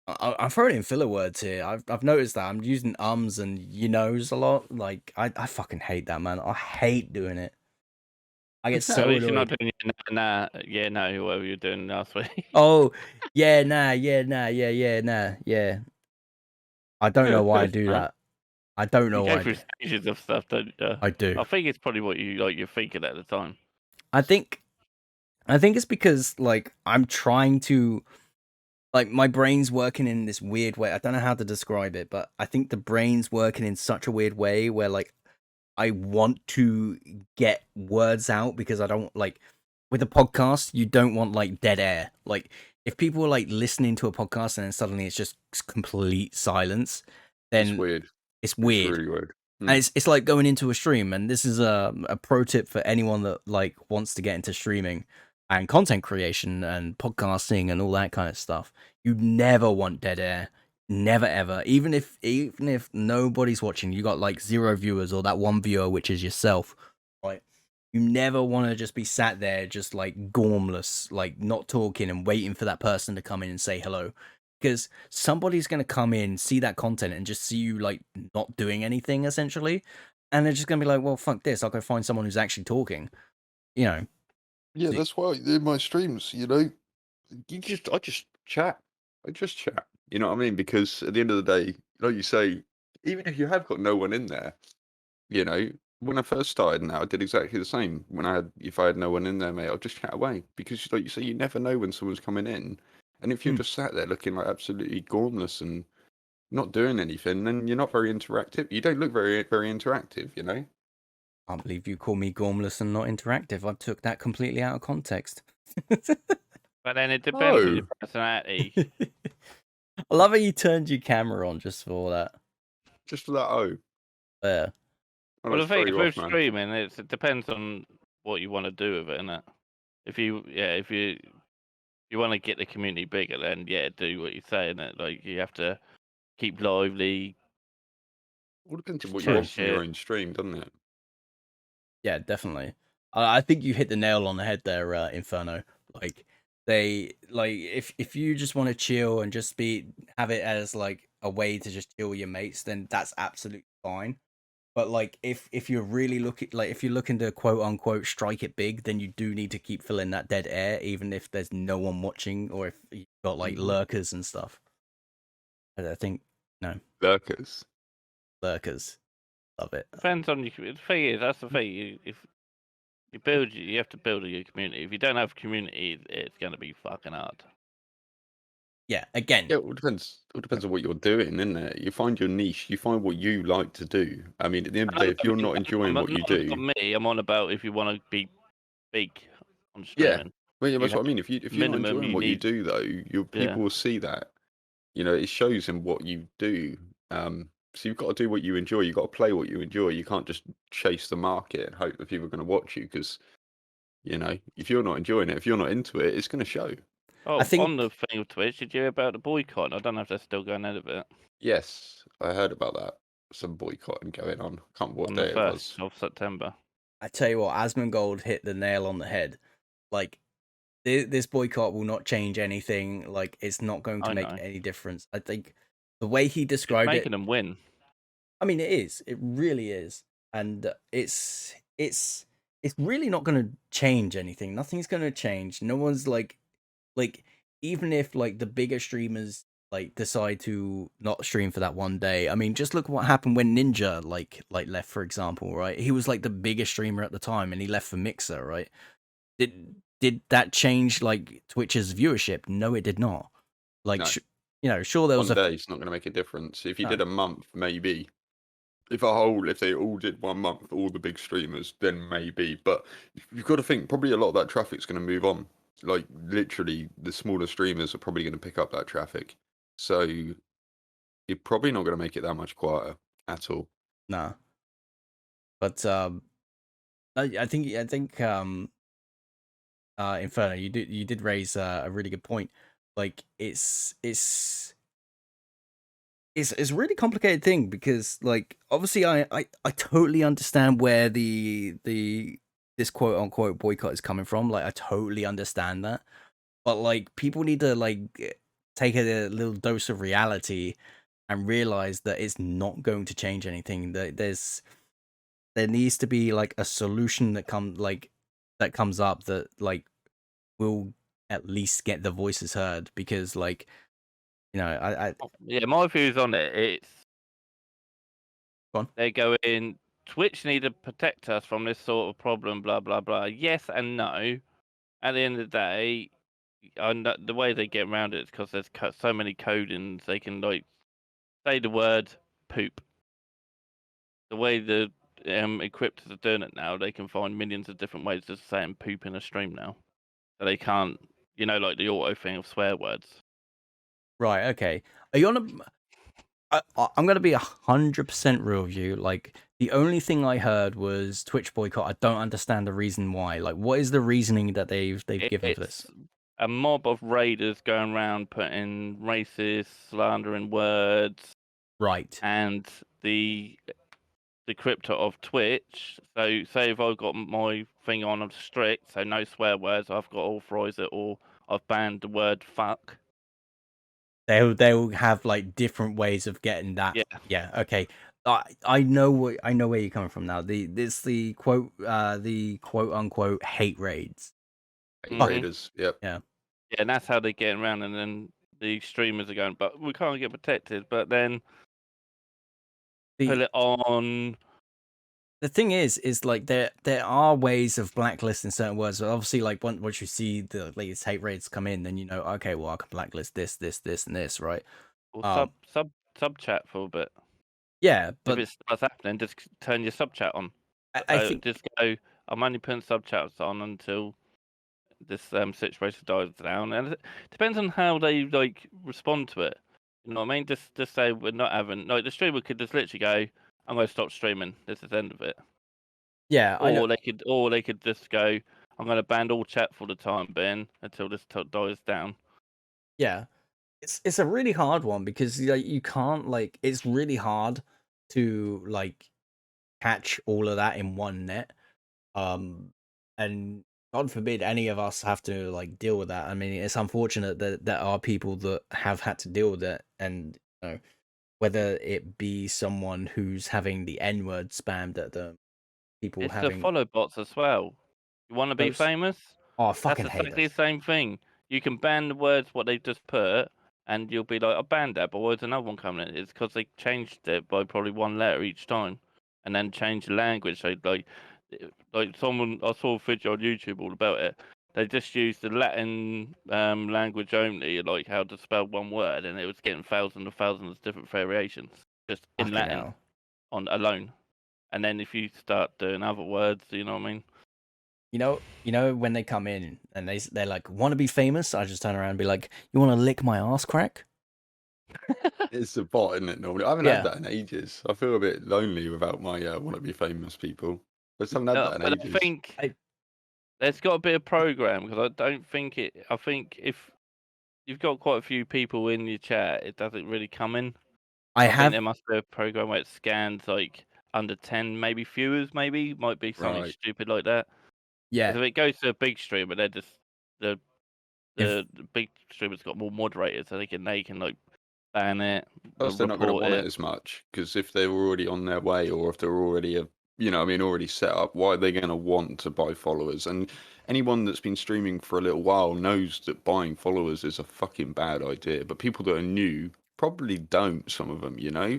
I'm throwing in filler words here. I've noticed that I'm using ums and you knows a lot. Like I fucking hate that, man. I hate doing it. I get At so least you're not annoyed. doing nah, yeah, no, whatever you're doing last week. Oh, yeah, nah, yeah, nah, yeah, nah, yeah. I don't know why I do that. I don't know You why go I through do. stages of stuff, don't you? I do. I think it's probably what you're thinking at the time. I think it's because like I'm trying to like my brain's working in this weird way. I don't know how to describe it, but I think the brain's working in such a weird way where like I want to get words out because I don't like with a podcast, you don't want like dead air. Like if people are like listening to a podcast and then suddenly it's just complete silence, It's then weird. it's It's weird. really weird. And it's like going into a stream, and this is a pro tip for anyone that like wants to get into streaming and content creation and podcasting and all that kind of stuff. You never want dead air, never ever. Even if nobody's watching, you got like 0 viewers or that one viewer which is yourself, right? You never want to just be sat there just like gormless, like not talking and waiting for that person to come in and say hello. Because somebody's going to come in, see that content, and just see you like not doing anything essentially, and they're just going to be like, "Well, fuck this! I'll go find someone who's actually talking." You know? Yeah, So- that's why in my streams, I just chat. I just chat. You know what I mean? Because at the end of the day, like you say, even if you have got no one in there, when I first started now, I did exactly the same. If I had no one in there, mate, I'll just chat away. Because like you say, you never know when someone's coming in. And if you're just sat there looking like absolutely gormless and not doing anything, then you're not very interactive. You don't look very, very interactive, I can't believe you call me gormless and not interactive. I took that completely out of context. But then it depends on your Oh. personality. I love how you turned your camera on just for that. Just for that, oh. There. I'll Well, the just throw thing is you with off, man. streaming, it depends on what you want to do with it, innit? If you want to get the community bigger, then yeah, do what you're saying. That like you have to keep lively. All depends on what you True want from your shit. own stream, doesn't it? Yeah, definitely. I think you hit the nail on the head there, Inferno. Like if you just want to chill and just have it as like a way to just chill with your mates, then that's absolutely fine. But like if you're really if you're looking to quote unquote strike it big, then you do need to keep filling that dead air, even if there's no one watching or if you've got like lurkers and stuff. I think no Lurkers. lurkers. Love it. Depends on your community. The thing is, that's the thing. If you have to build your community. If you don't have community, it's going to be fucking hard. Yeah, again, Yeah, it all depends. It all depends on what you're doing, isn't it? You find your niche. You find what you like to do. I mean, at the end of the No, day, if I you're mean, not enjoying not what you about do, me. I'm on about if you want to be big on yeah. streaming. Well, yeah, You that's have what I mean. If you're not minimum. enjoying You what you need. do, though, your Yeah. people will see that. You know, it shows in what you do. So you've got to do what you enjoy. You've got to play what you enjoy. You can't just chase the market and hope that people are going to watch you because, you know, if you're not enjoying it, if you're not into it, it's going to show. I Oh, on the think thing of Twitch, did you hear about the boycott? I don't know if they're still going ahead of it Yes, I heard about that. Some boycotting going on. I can't remember what on the day it 1st was. of September. I tell you what, Asmongold hit the nail on the head. Like this boycott will not change anything. Like it's not going to I make know. any difference. I think the way he It's described it, making them win. I mean, it is. It really is, and it's really not going to change anything. Nothing's going to change. No one's like even if like the bigger streamers like decide to not stream for that one day. I mean, just look what happened when Ninja like left, for example, right? He was like the biggest streamer at the time, and he left for Mixer, right? Did that change like Twitch's viewership? No, it did not. Like, No, sure there was one a day it's not going to make a difference. If you no, did a month, maybe. If they all did 1 month, all the big streamers, then maybe. But you've got to think probably a lot of that traffic's going to move on. Like literally, the smaller streamers are probably going to pick up that traffic. So you're probably not going to make it that much quieter at all. nah. But I think Inferno, you did raise a really good point. Like it's a really complicated thing because like obviously I totally understand where the this quote unquote boycott is coming from. Like I totally understand that. But like people need to like take a little dose of reality and realize that it's not going to change anything. That there needs to be like a solution that comes up that like will at least get the voices heard because like I Yeah, my views on it, it's go on. they go in. Twitch need to protect us from this sort of problem, blah blah blah. Yes and no. At the end of the day, the way they get around it is because there's so many codings. They can like say the word poop. The way the encryptors are doing it now, they can find millions of different ways of saying poop in a stream now. So they can't, like the auto thing of swear words. Right, okay. Are you on I'm gonna be 100% real with you. Like the only thing I heard was Twitch boycott. I don't understand the reason why. Like, what is the reasoning that they've given for this? It's a mob of raiders going around putting racist, slandering words, Right. and the crypto of Twitch. So, say if I've got my thing on, I'm strict, so no swear words. I've got to authorize it, or I've banned the word fuck. They'll have like different ways of getting that. Yeah. Yeah. Okay. I know where you're coming from now. The quote unquote hate raids. Hate Fuck. raiders. Yep. Yeah. Yeah, and that's how they get around, and then the streamers are going, but we can't get protected. But then put The it on. the thing is like there are ways of blacklisting certain words. But obviously, like once you see the latest hate raids come in, then you know, okay, well, I can blacklist this, and this, right? Or Um, sub chat for a bit. yeah, If but it starts happening, just turn your sub chat on. I So think just go. I'm only putting sub chats on until this situation dies down, and it depends on how they like respond to it. You know what I mean? Just say we're not having like the streamer could just literally go, I'm going to stop streaming. This is the end of it. yeah, I know. Or they could just go, I'm going to ban all chat for the time being until this dies down. Yeah, it's a really hard one because like you can't like it's really hard to like catch all of that in one net. And God forbid any of us have to like deal with that. I mean, it's unfortunate that there are people that have had to deal with it, and whether it be someone who's having the N word spammed at them, people It's the having follow bots as well. You want to be those. famous? Oh, I That's fucking hate exactly the those. same thing. You can ban the words what they've just put, and you'll be like, I banned that, but where's another one coming in? It's because they changed it by probably one letter each time, and then changed the language. So like someone I saw a video on YouTube all about it. they just used the Latin language only, like how to spell one word, and it was getting thousands and thousands of different variations just in Fucking Latin hell. on alone. And then if you start doing other words, you know what I mean? You know when they come in and they're like, want to be famous? I just turn around and be like, you want to lick my ass crack? It's a bot, isn't it? Normally, I haven't had Yeah. that in ages. I feel a bit lonely without my want to be famous people. I just haven't had that in But ages. I think there's got to be a program because I don't think it. I think if you've got quite a few people in your chat, it doesn't really come in. I think there must be a program where it scans like under 10, maybe viewers, maybe might be something Right. stupid like that. Yeah. If it goes to a big streamer, they're just the If big streamer's got more moderators, so they can like ban it, Plus, they're not going to report want it. it as much because if they're already on their way, or if they're already already set up, why are they going to want to buy followers? And anyone that's been streaming for a little while knows that buying followers is a fucking bad idea. But people that are new probably don't. Some of them,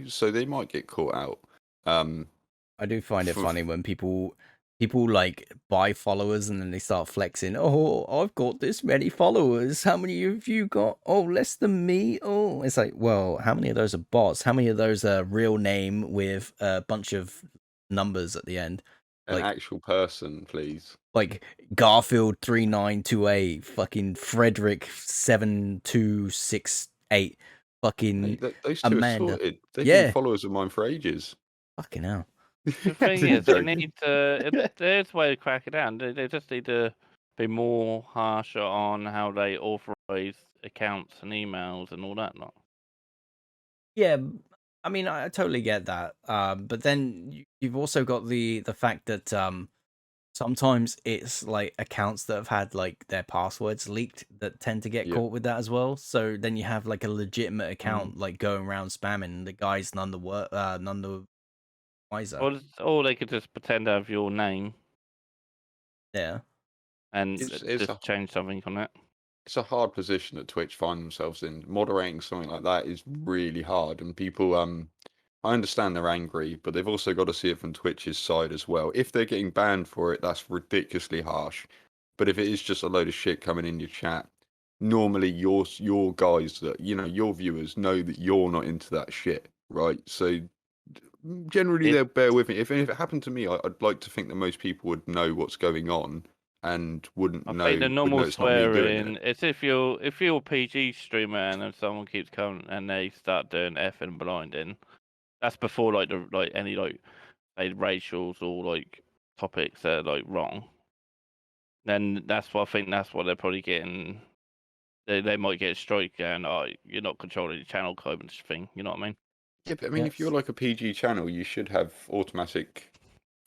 so they might get caught out. I do find it For- funny when people like buy followers and then they start flexing. Oh, I've got this many followers. How many have you got? Oh, less than me. Oh, it's like, well, how many of those are bots? How many of those are real name with a bunch of numbers at the end? an Like actual person, please. like Garfield 3928, fucking Frederick 7268, fucking Those two are Amanda. sorted. They've been Yeah, followers of mine for ages. fucking hell. The thing is, they need to. There's a way to crack it down. They just need to be more harsher on how they authorize accounts and emails and all that. Not. Yeah, I mean, I totally get that. But then you've also got the fact that sometimes it's like accounts that have had like their passwords leaked that tend to get Yeah. caught with that as well. So then you have like a legitimate account Mm. like going around spamming, and the guy's none the wiser. Or they could just pretend to have your name Yeah. and It's just change something on it. It's a hard position that Twitch find themselves in. Moderating something like that is really hard, and people, I understand they're angry, but they've also got to see it from Twitch's side as well. If they're getting banned for it, that's ridiculously harsh. But if it is just a load of shit coming in your chat, normally your guys that your viewers know that you're not into that shit, right? So generally they'll bear with me. If it happened to me, I'd like to think that most people would know what's going on and wouldn't I know think the normal it's not me doing it. swearing is if you're a PG streamer and then someone keeps coming and they start doing F and blinding. That's before like any like racials or like topics that are like wrong. Then that's what I think. That's what they're probably getting. They might get a strike and you're not controlling the channel code and thing. You know what I mean? Yeah, but I mean, if you're like a PG channel, you should have automatic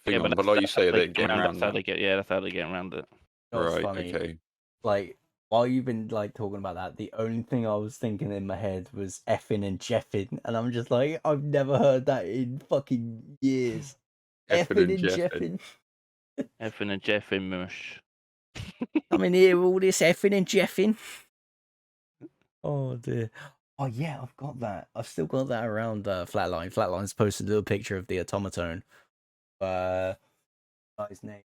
thing Yeah, on. But like you say, they're getting around That's how that. they get. Yeah, that's how they get around it. You know what's Right. funny? Okay. Like while you've been like talking about that, the only thing I was thinking in my head was effing and jeffing, and I'm just like, I've never heard that in fucking years. Effing and and jeffing. jeffing. Effing and jeffing mush. I'm in here with all this effing and jeffing. Oh dear. Oh yeah, I've got that. I've still got that around Flatline. Flatline's posted a little picture of the automaton. Guy's name.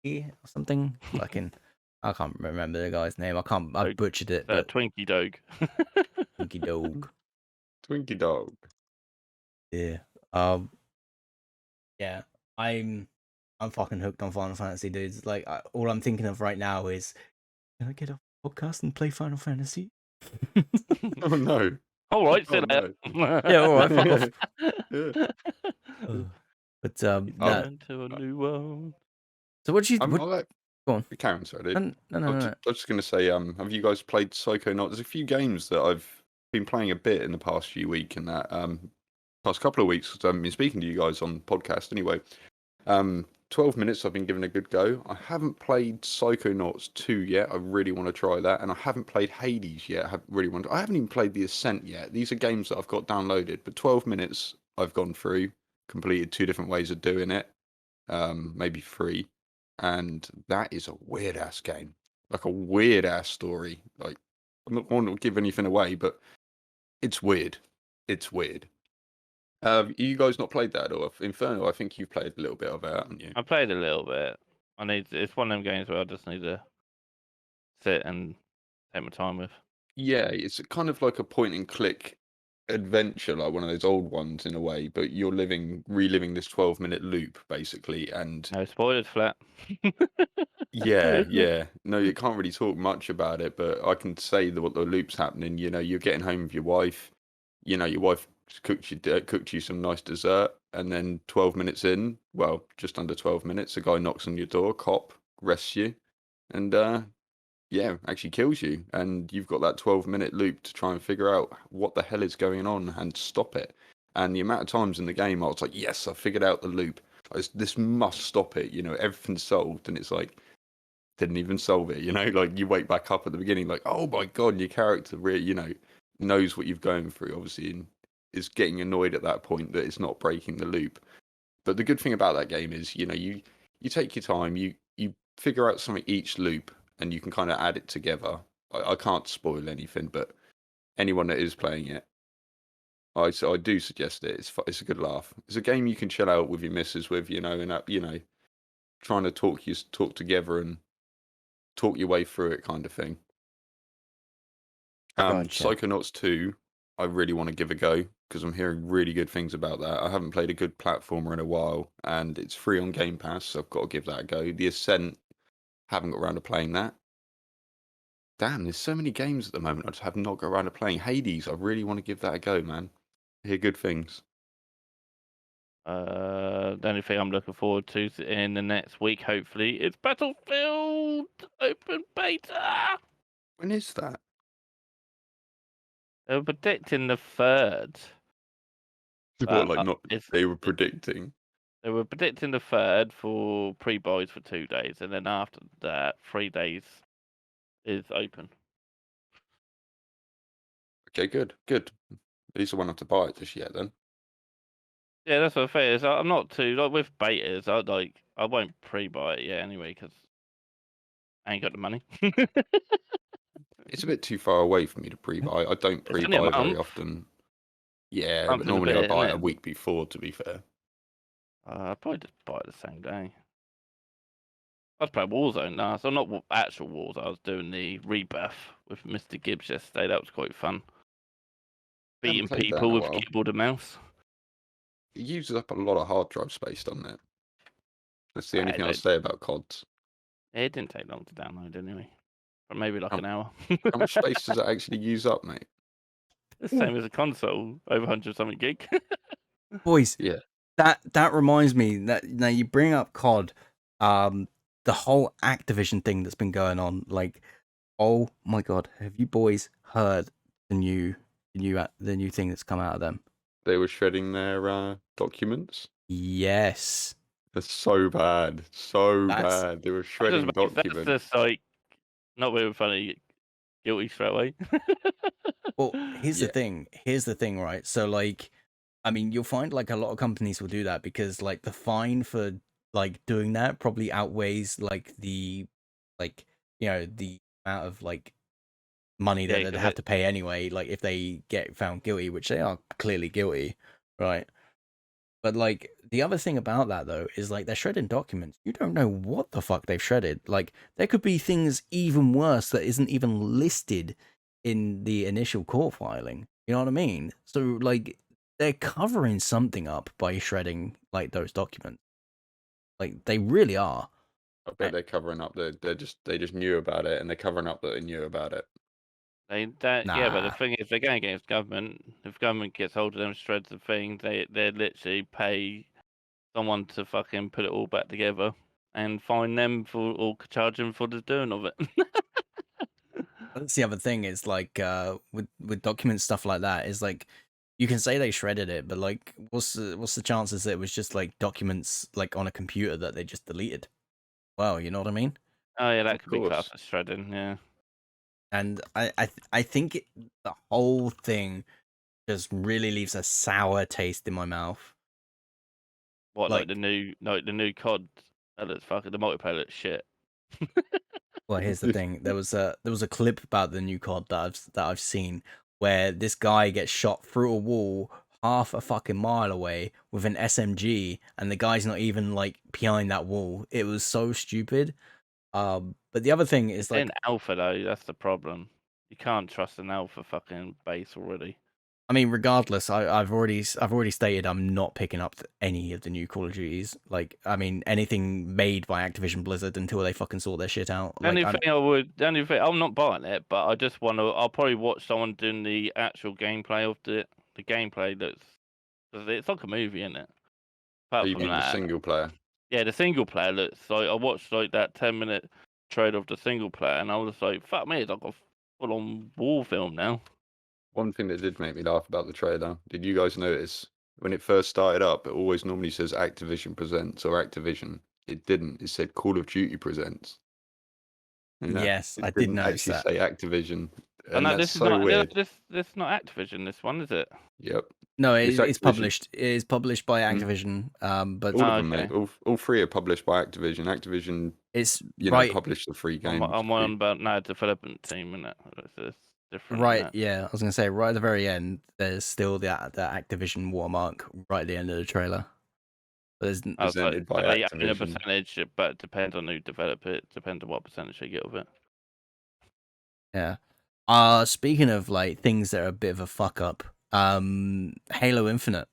Or something. Fucking I can't remember the guy's name. I butchered it, but Twinkie Dog. Twinkie Dog. Twinkie dog. Yeah. Yeah. I'm fucking hooked on Final Fantasy, dudes. Like all I'm thinking of right now is, can I get off the podcast and play Final Fantasy? Oh no. All right, Oh, no. Yeah, all right, fuck off. Yeah. But Into a new world. So what you I'll what? let Go on. Karen, sorry, dude. No. I was just going to say, have you guys played Psychonauts? There's a few games that I've been playing a bit in the past few weeks and that past couple of weeks because I haven't been speaking to you guys on podcast anyway. 12 minutes I've been giving a good go. I haven't played Psychonauts 2 yet. I really want to try that. And I haven't played Hades yet. I haven't even played The Ascent yet. These are games that I've got downloaded, but 12 minutes I've gone through, completed 2 different ways of doing it, maybe 3. And that is a weird ass game, like a weird ass story. Like, I'm not going to give anything away, but it's weird. It's weird. You guys not played that at all? Inferno, I think you've played a little bit of it, haven't you? I played a little bit. It's one of them games where I just need to sit and take my time with. Yeah, it's kind of like a point and click adventure, like one of those old ones in a way, but you're reliving this 12-minute loop basically, and No spoilers, flat. yeah. No, you can't really talk much about it, but I can say that what the loop's happening. You're getting home with your wife. Your wife cooked you some nice dessert, and then 12 minutes in, well, just under 12 minutes, a guy knocks on your door, cop, arrests you, and yeah, actually kills you. And you've got that 12-minute loop to try and figure out what the hell is going on and stop it. And the amount of times in the game I was like, yes, I figured out the loop. This must stop it. Everything's solved, and it's like, didn't even solve it. Like you wake back up at the beginning, like, oh my god, your character really, knows what you've going through, obviously, and is getting annoyed at that point that it's not breaking the loop. But the good thing about that game is, you take your time, you figure out something each loop, and you can kind of add it together. I can't spoil anything, but anyone that is playing it, I do suggest it. It's a good laugh. It's a game you can chill out with your missus with, and trying to talk together and talk your way through it, kind of thing. Gotcha. Psychonauts 2, I really want to give a go because I'm hearing really good things about that. I haven't played a good platformer in a while, and it's free on Game Pass, so I've got to give that a go. The Ascent, haven't got around to playing that. Damn, there's so many games at the moment I just have not got around to playing. Hades, I really want to give that a go, man. I hear good things. The only thing I'm looking forward to in the next week, hopefully, is Battlefield Open Beta. When is that? They were predicting the 3rd. What, like not? They were predicting. They were predicting the 3rd for pre-buys for 2 days, and then after that, 3 days is open. Okay, good. At least I won't have to buy it just yet then. Yeah, that's what I feel. Is I'm not too like with betas. I won't pre-buy it yet anyway because I ain't got the money. It's a bit too far away for me to pre-buy. I don't It's only a pre-buy very month. often. Yeah, Month but and a normally I bit, buy it isn't a it? week before, to be fair. I'd probably just buy it the same day. I was playing Warzone now, so not actual Warzone. I was doing the rebirth with Mr. Gibbs yesterday. That was quite fun. Beating Played that in people a with while. keyboard and mouse. It uses up a lot of hard drive space, doesn't it? That's the only thing I'll say about CODs. It didn't take long to download anyway. But maybe like an hour. How much space does it actually use up, mate? The same as a console, over 100 something gig. Boys, Yeah. That reminds me that now you bring up COD, the whole Activision thing that's been going on. Like, oh my god, have you boys heard the new thing that's come out of them? They were shredding their documents. Yes, That's so bad. Bad. They were shredding documents. That's just like not being funny, guilty straight away. well, here's Yeah. the thing, right? So like, I mean, you'll find like a lot of companies will do that because like the fine for like doing that probably outweighs like the the amount of like money that they'd have to pay anyway, like if they get found guilty, which they are clearly guilty, right? But like the other thing about that though is like they're shredding documents. You don't know what the fuck they've shredded. Like there could be things even worse that isn't even listed in the initial court filing. You know what I mean? So like they're covering something up by shredding like those documents. Like they really are. I bet they're covering up. They just knew about it, and they're covering up that they knew about it. Yeah, but the thing is, they're going against government. If government gets hold of them, shreds the thing, they literally pay someone to fucking put it all back together and fine them for or charge them for the doing of it. That's the other thing is like with document stuff like that is like you can say they shredded it, but like what's the chances that it was just like documents like on a computer that they just deleted? Well, you know what I mean? Oh yeah, that could be classed as shredding, yeah. And I think the whole thing just really leaves a sour taste in my mouth. What like the new COD? That's fucking the multiplayer looks shit. Well, here's the thing. There was a clip about the new COD that I've seen where this guy gets shot through a wall half a fucking mile away with an SMG, and the guy's not even like behind that wall. It was so stupid. But the other thing is like, In alpha though, that's the problem. You can't trust an alpha fucking base already. I mean, regardless, I've already stated I'm not picking up any of the new Call of Duties. Like, I mean, anything made by Activision Blizzard until they fucking sort their shit out. The only thing I'm not buying it, but I just want to. I'll probably watch someone doing the actual gameplay of the gameplay. It's like a movie, isn't it? Apart You from mean the that, single player? yeah, the single player looks like I watched like that 10-minute trailer of the single player, and I was like, "Fuck me, it's like a full-on war film now." One thing that did make me laugh about the trailer, did you guys notice when it first started up, it always normally says Activision Presents or Activision. It didn't. It said Call of Duty Presents. And that yes, I it did didn't notice actually that. say Activision. And And no, that's this is so not weird. this is not Activision. This one is it? Yep. No, It's it's Activision. published. It is published by Mm. Activision. But All of Oh, them, mate. okay. All three are published by Activision. Activision, it's you right, know, published the free I'm game. on about now development team, and it's different. right. Innit? Yeah, I was gonna say right at the very end. There's still the Activision watermark right at the end of the trailer. But there's I was like, Presented by so they own a Activision. percentage, but it depends on who develop it. Depends on what percentage they get of it. yeah. Speaking of like things that are a bit of a fuck up, Halo Infinite.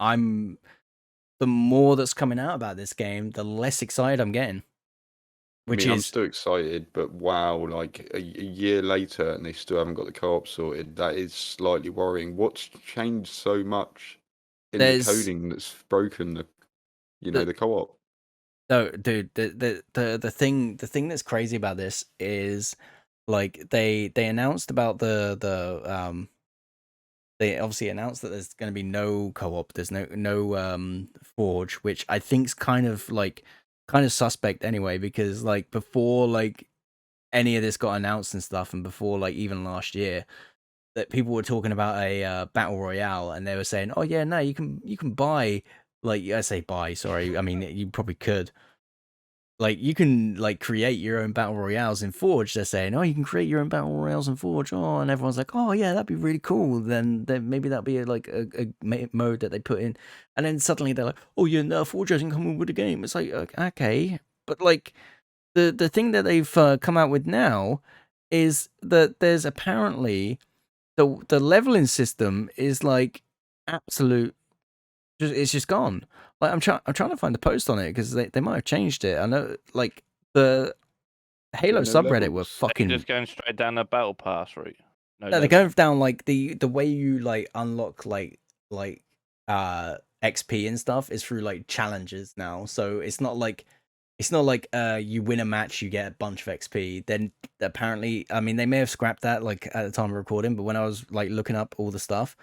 The more that's coming out about this game, the less excited I'm getting. Which I'm is still excited, but wow, like a year later and they still haven't got the co-op sorted. That is slightly worrying. What's changed so much in the there's coding that's broken the the co-op? no, dude. The thing that's crazy about this is like they announced about they obviously announced that there's going to be no co-op. There's no Forge, which I think's kind of suspect anyway, because like before like any of this got announced and stuff, and before like even last year, that people were talking about a battle royale, and they were saying, "Oh yeah, no, you can buy like I say buy. Sorry, I mean you probably could." Like you can like create your own battle royales in Forge. They're saying, "Oh, you can create your own battle royales in Forge." Oh, and everyone's like, "Oh yeah, that'd be really cool." Then maybe that'd be a mode that they put in, and then suddenly they're like, "Oh yeah, no, Forge hasn't come with the game." It's like okay, but like the thing that they've come out with now is that there's apparently the leveling system is like absolute. It's just gone. Like I'm trying to find the post on it because they might have changed it. I know like the Halo No subreddit were levels. They're fucking. just going straight down the battle pass route. No, they're going down like the way you like unlock like XP and stuff is through like challenges now. So it's not like you win a match you get a bunch of XP. Then apparently, I mean, they may have scrapped that like at the time of recording, but when I was like looking up all the stuff,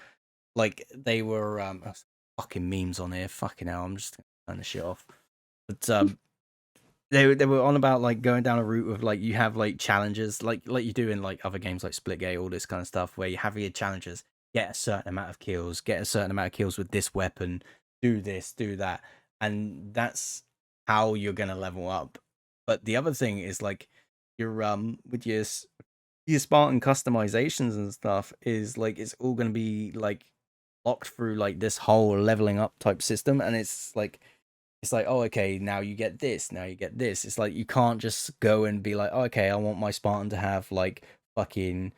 like they were fucking memes on here. Fucking hell, I'm just gonna turn the shit off. But they were on about like going down a route of like you have like challenges like you do in like other games like Splitgate, all this kind of stuff, where you have your challenges, get a certain amount of kills, get a certain amount of kills with this weapon, do this, do that, and that's how you're gonna level up. But the other thing is like your with your Spartan customizations and stuff is like it's all gonna be like locked through like this whole leveling up type system, and it's like oh okay, now you get this, now you get this. It's like you can't just go and be like, oh, okay, I want my Spartan to have like fucking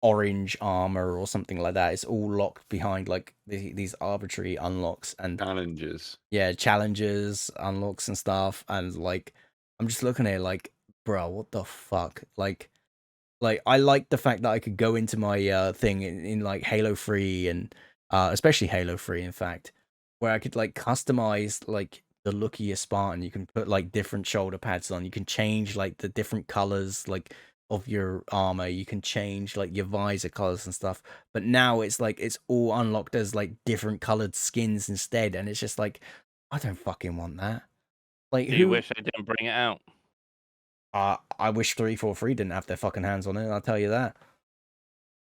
orange armor or something like that. It's all locked behind like these arbitrary unlocks and Challenges. yeah, challenges, unlocks and stuff. And like I'm just looking at it like, bro, what the fuck? Like I like the fact that I could go into my thing in like Halo 3 and especially Halo 3 in fact, where I could like customize like the look of your Spartan. You can put like different shoulder pads on. You can change like the different colors like of your armor. You can change like your visor colors and stuff. But now it's like it's all unlocked as like different colored skins instead, and it's just like I don't fucking want that. Like Do you wish they didn't bring it out? I wish 343 didn't have their fucking hands on it. I'll tell you that.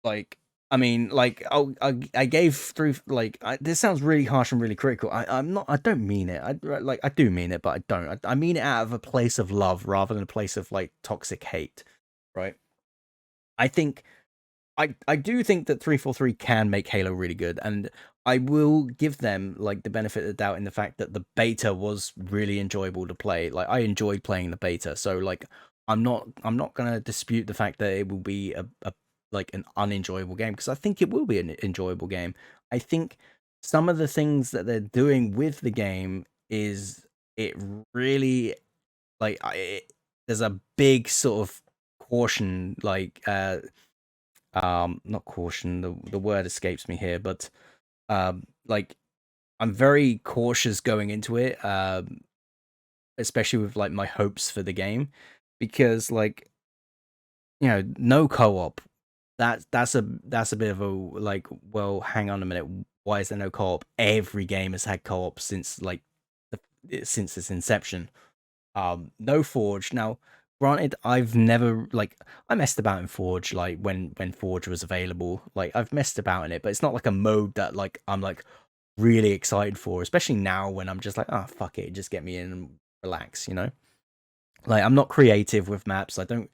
Like, I mean, like, I gave through. Like, this sounds really harsh and really critical. I'm not. I don't mean it. I do mean it, but I don't. I mean it out of a place of love rather than a place of like toxic hate, right? I think I do think that 343 can make Halo really good, and I will give them like the benefit of the doubt in the fact that the beta was really enjoyable to play. Like I enjoyed playing the beta, so like I'm not gonna dispute the fact that it will be a like an unenjoyable game, because I think it will be an enjoyable game. I think some of the things that they're doing with the game is it really like there's a big sort of caution, like not caution, the word escapes me here, but like I'm very cautious going into it, especially with like my hopes for the game, because like, you know, no co-op, that's a bit of a like, well, hang on a minute, why is there no co-op? Every game has had co-op since like since its inception. No Forge. Now, granted, I've never like I messed about in Forge like when Forge was available. Like I've messed about in it, but it's not like a mode that like I'm like really excited for, especially now when I'm just like, oh fuck it, just get me in and relax, you know? Like I'm not creative with maps. I don't,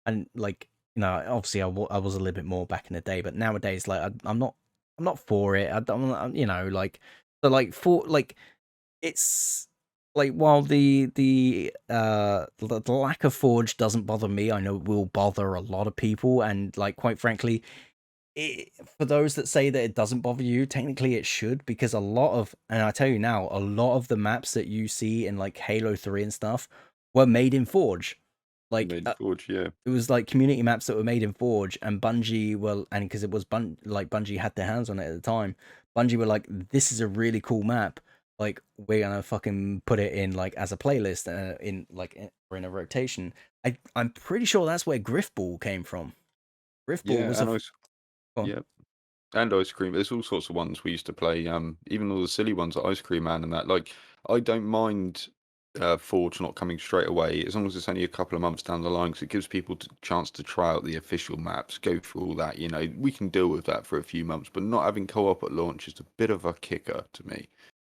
and like, you know, obviously I was a little bit more back in the day, but nowadays like I'm not for it. I don't, you know, like, so like for like it's like, while the lack of Forge doesn't bother me, I know it will bother a lot of people, and like quite frankly, for those that say that it doesn't bother you, technically it should, because a lot of, and I tell you now, a lot of the maps that you see in like Halo 3 and stuff were made in Forge. Like Made Forge, yeah. it was like community maps that were made in Forge, and Bungie, well, and because it was like Bungie had their hands on it at the time, Bungie were like, this is a really cool map, like we're gonna fucking put it in like as a playlist, in like or in a rotation. I'm pretty sure that's where Griffball came from. Griffball Yeah, was and a oh, yeah, and Ice Cream. There's all sorts of ones we used to play. Even all the silly ones like Ice Cream Man and that. Like, I don't mind Forge not coming straight away as long as it's only a couple of months down the line, because it gives people a chance to try out the official maps, go through all that. You know, we can deal with that for a few months, but not having co-op at launch is a bit of a kicker to me.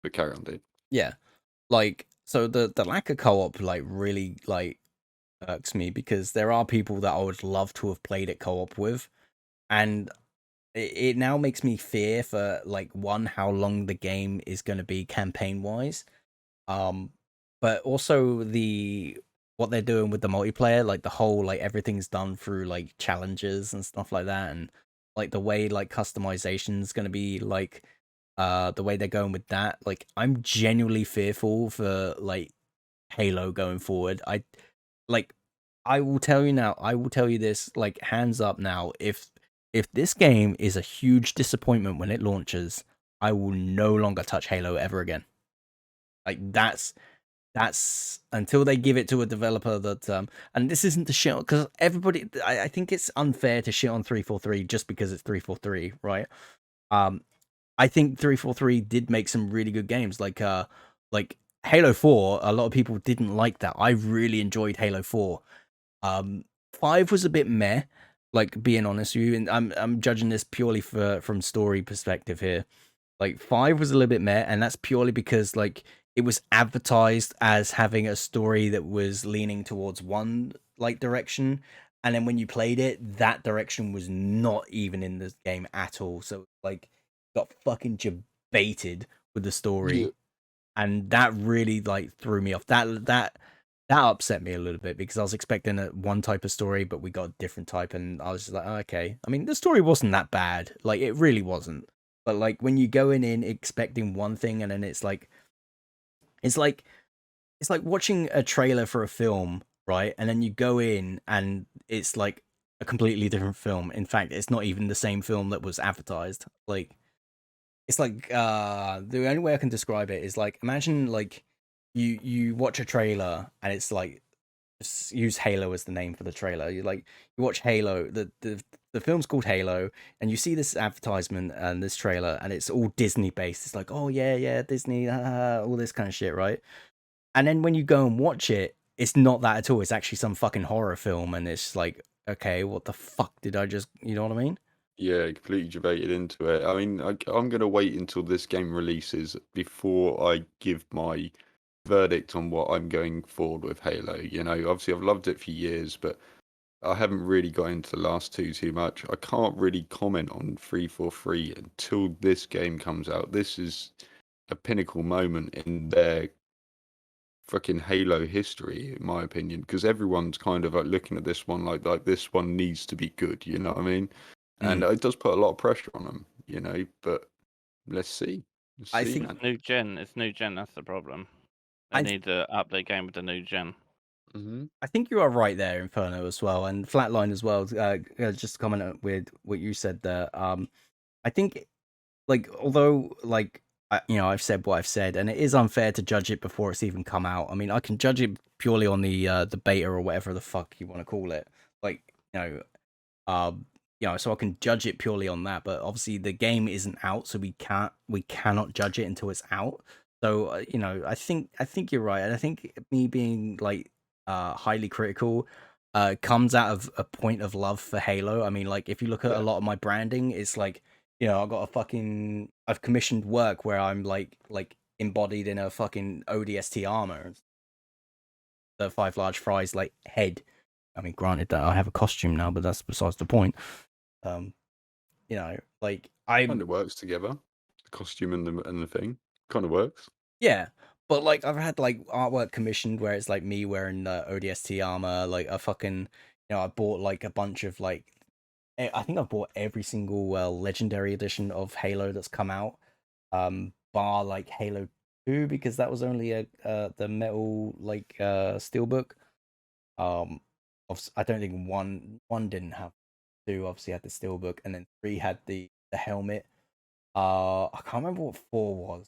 But carry on, dude. yeah, like, so the lack of co-op like really like irks me, because there are people that I would love to have played it co-op with, and it now makes me fear for like, one, how long the game is going to be campaign wise, but also the what they're doing with the multiplayer, like the whole like everything's done through like challenges and stuff like that, and like the way like customization is going to be like, the way they're going with that, like I'm genuinely fearful for like Halo going forward. Like I will tell you now, I will tell you this, like, hands up now, if this game is a huge disappointment when it launches, I will no longer touch Halo ever again. Like that's until they give it to a developer that and this isn't to shit, because everybody, I think it's unfair to shit on 343 just because it's 343, right? um I think 343 did make some really good games, like Halo 4. A lot of people didn't like that. I really enjoyed Halo 4. 5 was a bit meh, like, being honest with you, and I'm judging this purely from story perspective here. Like 5 was a little bit meh, and that's purely because like it was advertised as having a story that was leaning towards one like direction, and then when you played it, that direction was not even in the game at all. So like got fucking debated with the Yeah. story, and that really like threw me off. That upset me a little bit, because I was expecting one type of story, but we got a different type, and I was just like, oh, okay. I mean, the story wasn't that bad, like it really wasn't. But like when you go in expecting one thing, and then it's like it's like watching a trailer for a film, right? And then you go in and it's like a completely different film. In fact, it's not even the same film that was advertised. Like it's like the only way I can describe it is like, imagine like you watch a trailer and it's like, just use Halo as the name for the trailer. You watch Halo, the film's called Halo, and you see this advertisement and this trailer, and it's all Disney based. It's like, oh yeah, Disney, all this kind of shit, right? And then when you go and watch it, it's not that at all. It's actually some fucking horror film, and it's like, okay, what the fuck did I just, you know what I mean? Yeah, completely debated into it. I mean, I'm going to wait until this game releases before I give my verdict on what I'm going forward with Halo. You know, obviously I've loved it for years, but I haven't really got into the last two too much. I can't really comment on 343 until this game comes out. This is a pinnacle moment in their fucking Halo history, in my opinion, because everyone's kind of like looking at this one like this one needs to be good. You know what I mean? And it does put a lot of pressure on them, you know. But let's see. Let's I see, think- man. New gen. It's new gen. That's the problem. They I- need to up their game with the new gen. I think you are right there, Inferno, as well, and Flatline as well. Just to comment with what you said there. I think, like, although, like, I've said what I've said, and it is unfair to judge it before it's even come out. I mean, I can judge it purely on the beta or whatever the fuck you want to call it. Like, so I can judge it purely on that. But obviously, the game isn't out, so we cannot judge it until it's out. So I think you're right, and I think me being like highly critical comes out of a point of love for Halo. I mean, like, if you look at a lot of my branding, it's like, I've commissioned work where I'm like embodied in a fucking ODST armor, the Five Large Fries like head. I mean, granted that I have a costume now, but that's besides the point. Like, Kind of works together. The costume and the thing kind of works. Yeah, but like I've had like artwork commissioned where it's like me wearing the ODST armor, like a fucking, I bought like a bunch of like, I think I bought every single legendary edition of Halo that's come out, bar like Halo 2 because that was only the metal like steelbook. I don't think one didn't have. 2 obviously had the steelbook, and then 3 had the helmet. I can't remember what 4 was.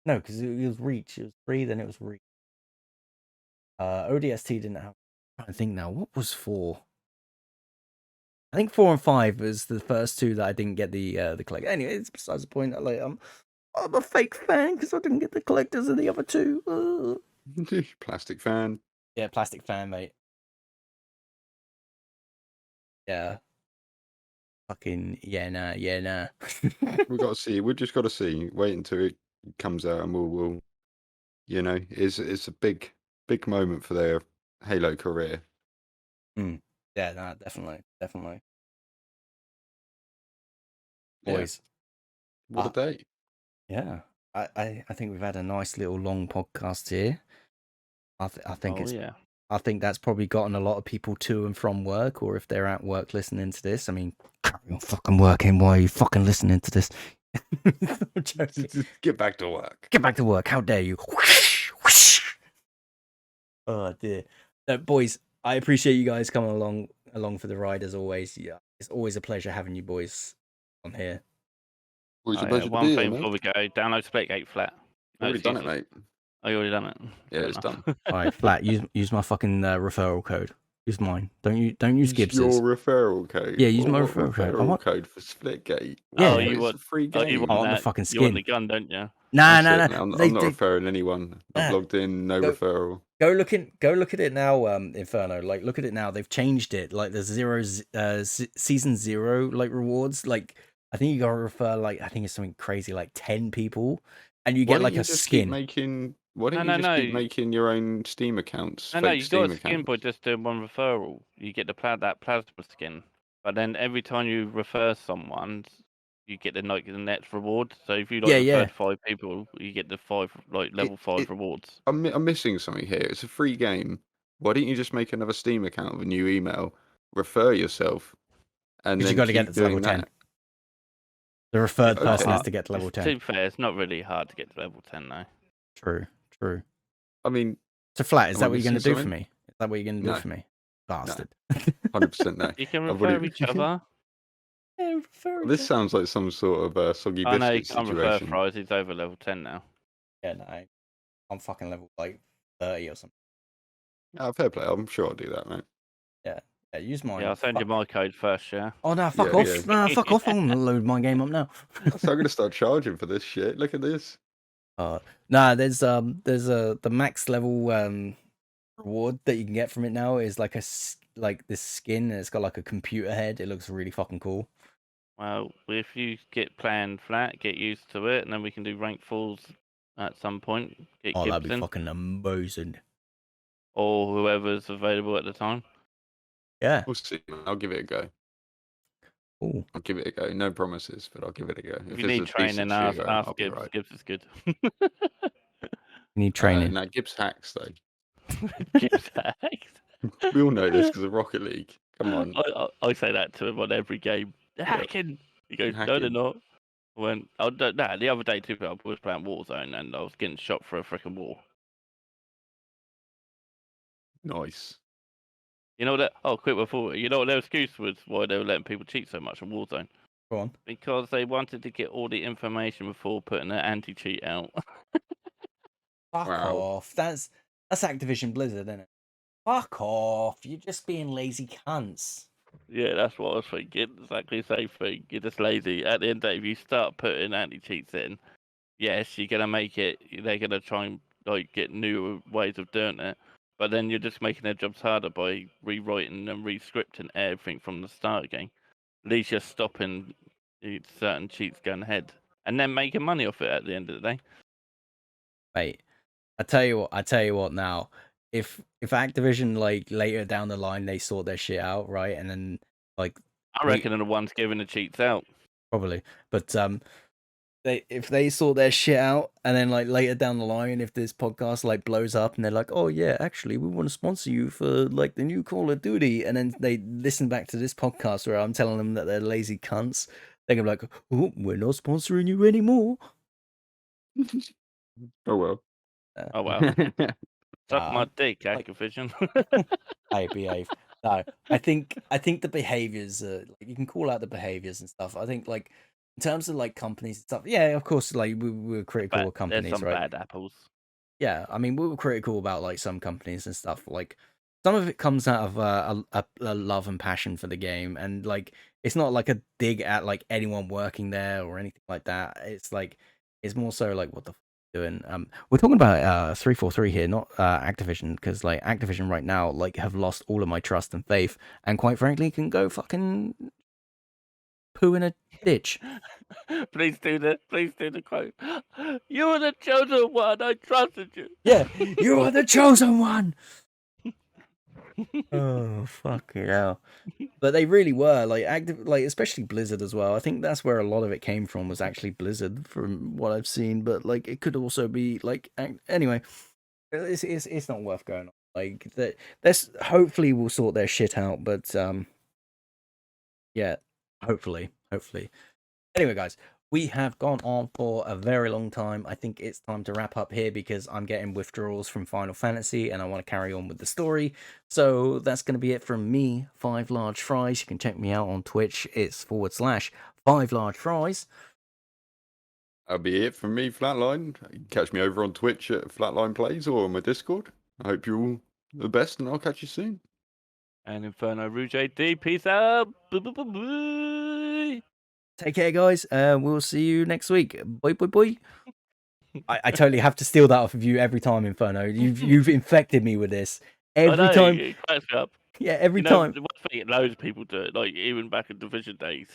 No, because it was Reach. It was 3, then it was Reach. ODST didn't have. I'm trying to think now. What was 4? I think 4 and 5 was the first 2 that I didn't get the collect. Anyway, it's besides the point. Like, I'm a fake fan because I didn't get the collectors of the other 2. Plastic fan. Yeah, plastic fan, mate. Yeah. Fucking yeah, nah. We've got to see. We've just got to see. Wait until it comes out, and we'll it's a big moment for their Halo career. Yeah, nah, definitely. Yeah. Boys, What a day. yeah. I think we've had a nice little long podcast here. I think I think that's probably gotten a lot of people to and from work, or if they're at work listening to this. I mean, you're fucking working. Why are you fucking listening to this? I'm joking. Get back to work. Get back to work. How dare you? Oh dear. Boys, I appreciate you guys coming along for the ride as always. Yeah, it's always a pleasure having you boys on here. Well, it's a pleasure to One be thing here, before we go, download Splitgate flat. I've already done it, mate. Oh, you already done it? Yeah, Fair it's enough. done. All right, Flat. Use my fucking referral code. Use mine. Don't use Gibbs's. Your referral code. Yeah, use my referral code. I want code for Splitgate. Yeah, you it's want a free game. you I want the that, fucking You want skin. the gun, don't you? Nah. I'm not referring anyone. I've logged in. No referral. Go look at it now, Inferno. Like, look at it now. They've changed it. Like, there's season 0 like rewards. Like, I think you gotta refer like, I think it's something crazy like 10 people, and you get like a skin. Why don't you just keep making your own Steam accounts? No, you Steam got a skin accounts? by just doing one referral. You get that plasma skin, but then every time you refer someone, you get the next reward. So if you referred 5 people, you get the 5 level 5 rewards. I'm missing something here. It's a free game. Why don't you just make another Steam account with a new email, refer yourself, and then you got to keep get to level doing 10. that? The referred person has to get to level 10. To be fair, it's not really hard to get to level 10 though. True. I mean, so Flat, is that what you're going to do for me? Is that what you're going to do No. for me? Bastard. 100% no. You can refer each other. Yeah, refer This sounds like some sort of soggy I know you biscuit can't refer situation. Fries. He's over level 10 now. Yeah, no. I'm fucking level like 30 or something. Fair play. I'm sure I'll do that, mate. Yeah, use mine. Yeah, I'll send you my code first, yeah? Oh, no, fuck off. Yeah. No, fuck off. I'm going to load my game up now. So I'm going to start charging for this shit. Look at this. Nah, there's the max level reward that you can get from it now is like this skin, and it's got like a computer head. It looks really fucking cool. Well, if you get playing Flat, get used to it, and then we can do rank falls at some point. Get that'd be Gibson, fucking amazing. or whoever's available at the time. Yeah. We'll see. I'll give it a go. Ooh. I'll give it a go. No promises, but I'll give it a go. If If you it's need a training, decent ask shooter, I'll be Gibbs. right. Gibbs is good. You need training. No, Gibbs hacks though. Gibbs hacks. We all know this because of Rocket League. Come on. I say that to him on every game. They're hacking. He goes, no, they're Hacking. not. When the other day too, I was playing Warzone and I was getting shot through a freaking wall. Nice. You know that? Oh, quick before. You know what their excuse was why they were letting people cheat so much on Warzone? Go on. Because they wanted to get all the information before putting an anti-cheat out. Fuck Wow. off. That's Activision Blizzard, isn't it? Fuck off. You're just being lazy cunts. Yeah, that's what I was thinking. Exactly the same thing. You're just lazy. At the end of the day, if you start putting anti-cheats in, yes, you're gonna make it. They're gonna try and like get new ways of doing it, but then you're just making their jobs harder by rewriting and re-scripting everything from the start again. At least you're stopping certain cheats going ahead, and then making money off it at the end of the day. Mate, I tell you what now. If Activision like later down the line they sort their shit out, right, and then like I reckon they're the ones giving the cheats out. probably, but if they sort their shit out and then like later down the line, if this podcast like blows up and they're like, oh yeah, actually we want to sponsor you for like the new Call of Duty, and then they listen back to this podcast where I'm telling them that they're lazy cunts, they're gonna be like, oh, we're not sponsoring you anymore. Oh well. Oh wow. Suck my dick, like- Activision. I behave. No, I think the behaviors, like, you can call out the behaviors and stuff. I think like in terms of like companies and stuff, yeah, of course, like we're critical of There's companies, some right? bad apples. Yeah, I mean we were critical about like some companies and stuff. Like some of it comes out of a love and passion for the game, and like it's not like a dig at like anyone working there or anything like that. It's like it's more so like what the doing. We're talking about 343 here, not Activision, because like Activision right now like have lost all of my trust and faith, and quite frankly can go fucking poo in a ditch. Please do the quote. You were the chosen one. I trusted you. Yeah, you are the chosen one. Oh fuck you know. But they really were like active, like especially Blizzard as well. I think that's where a lot of it came from, was actually Blizzard, from what I've seen. But like it could also be like anyway, it's not worth going on. Like that, this hopefully will sort their shit out. But yeah, hopefully. Anyway, guys, we have gone on for a very long time. I think it's time to wrap up here because I'm getting withdrawals from Final Fantasy and I want to carry on with the story. So that's going to be it from me, 5 Large Fries. You can check me out on Twitch. It's /5 Large Fries. That'll be it from me, Flatline. You can catch me over on Twitch at Flatline Plays or on my Discord. I hope you're all the best, and I'll catch you soon. And Inferno Rouge AD, peace out. Bye. Take care, guys. We'll see you next week. Bye. I totally have to steal that off of you every time, Inferno. You've infected me with this every time. It cracks me up. Yeah, every time. The one thing, loads of people do it. Like even back in Division days,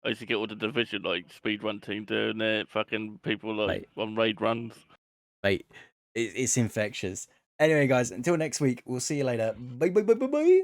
I used to get all the Division like speedrun team doing it. Fucking people like on raid runs. Mate, it's infectious. Anyway, guys, until next week, we'll see you later. Bye.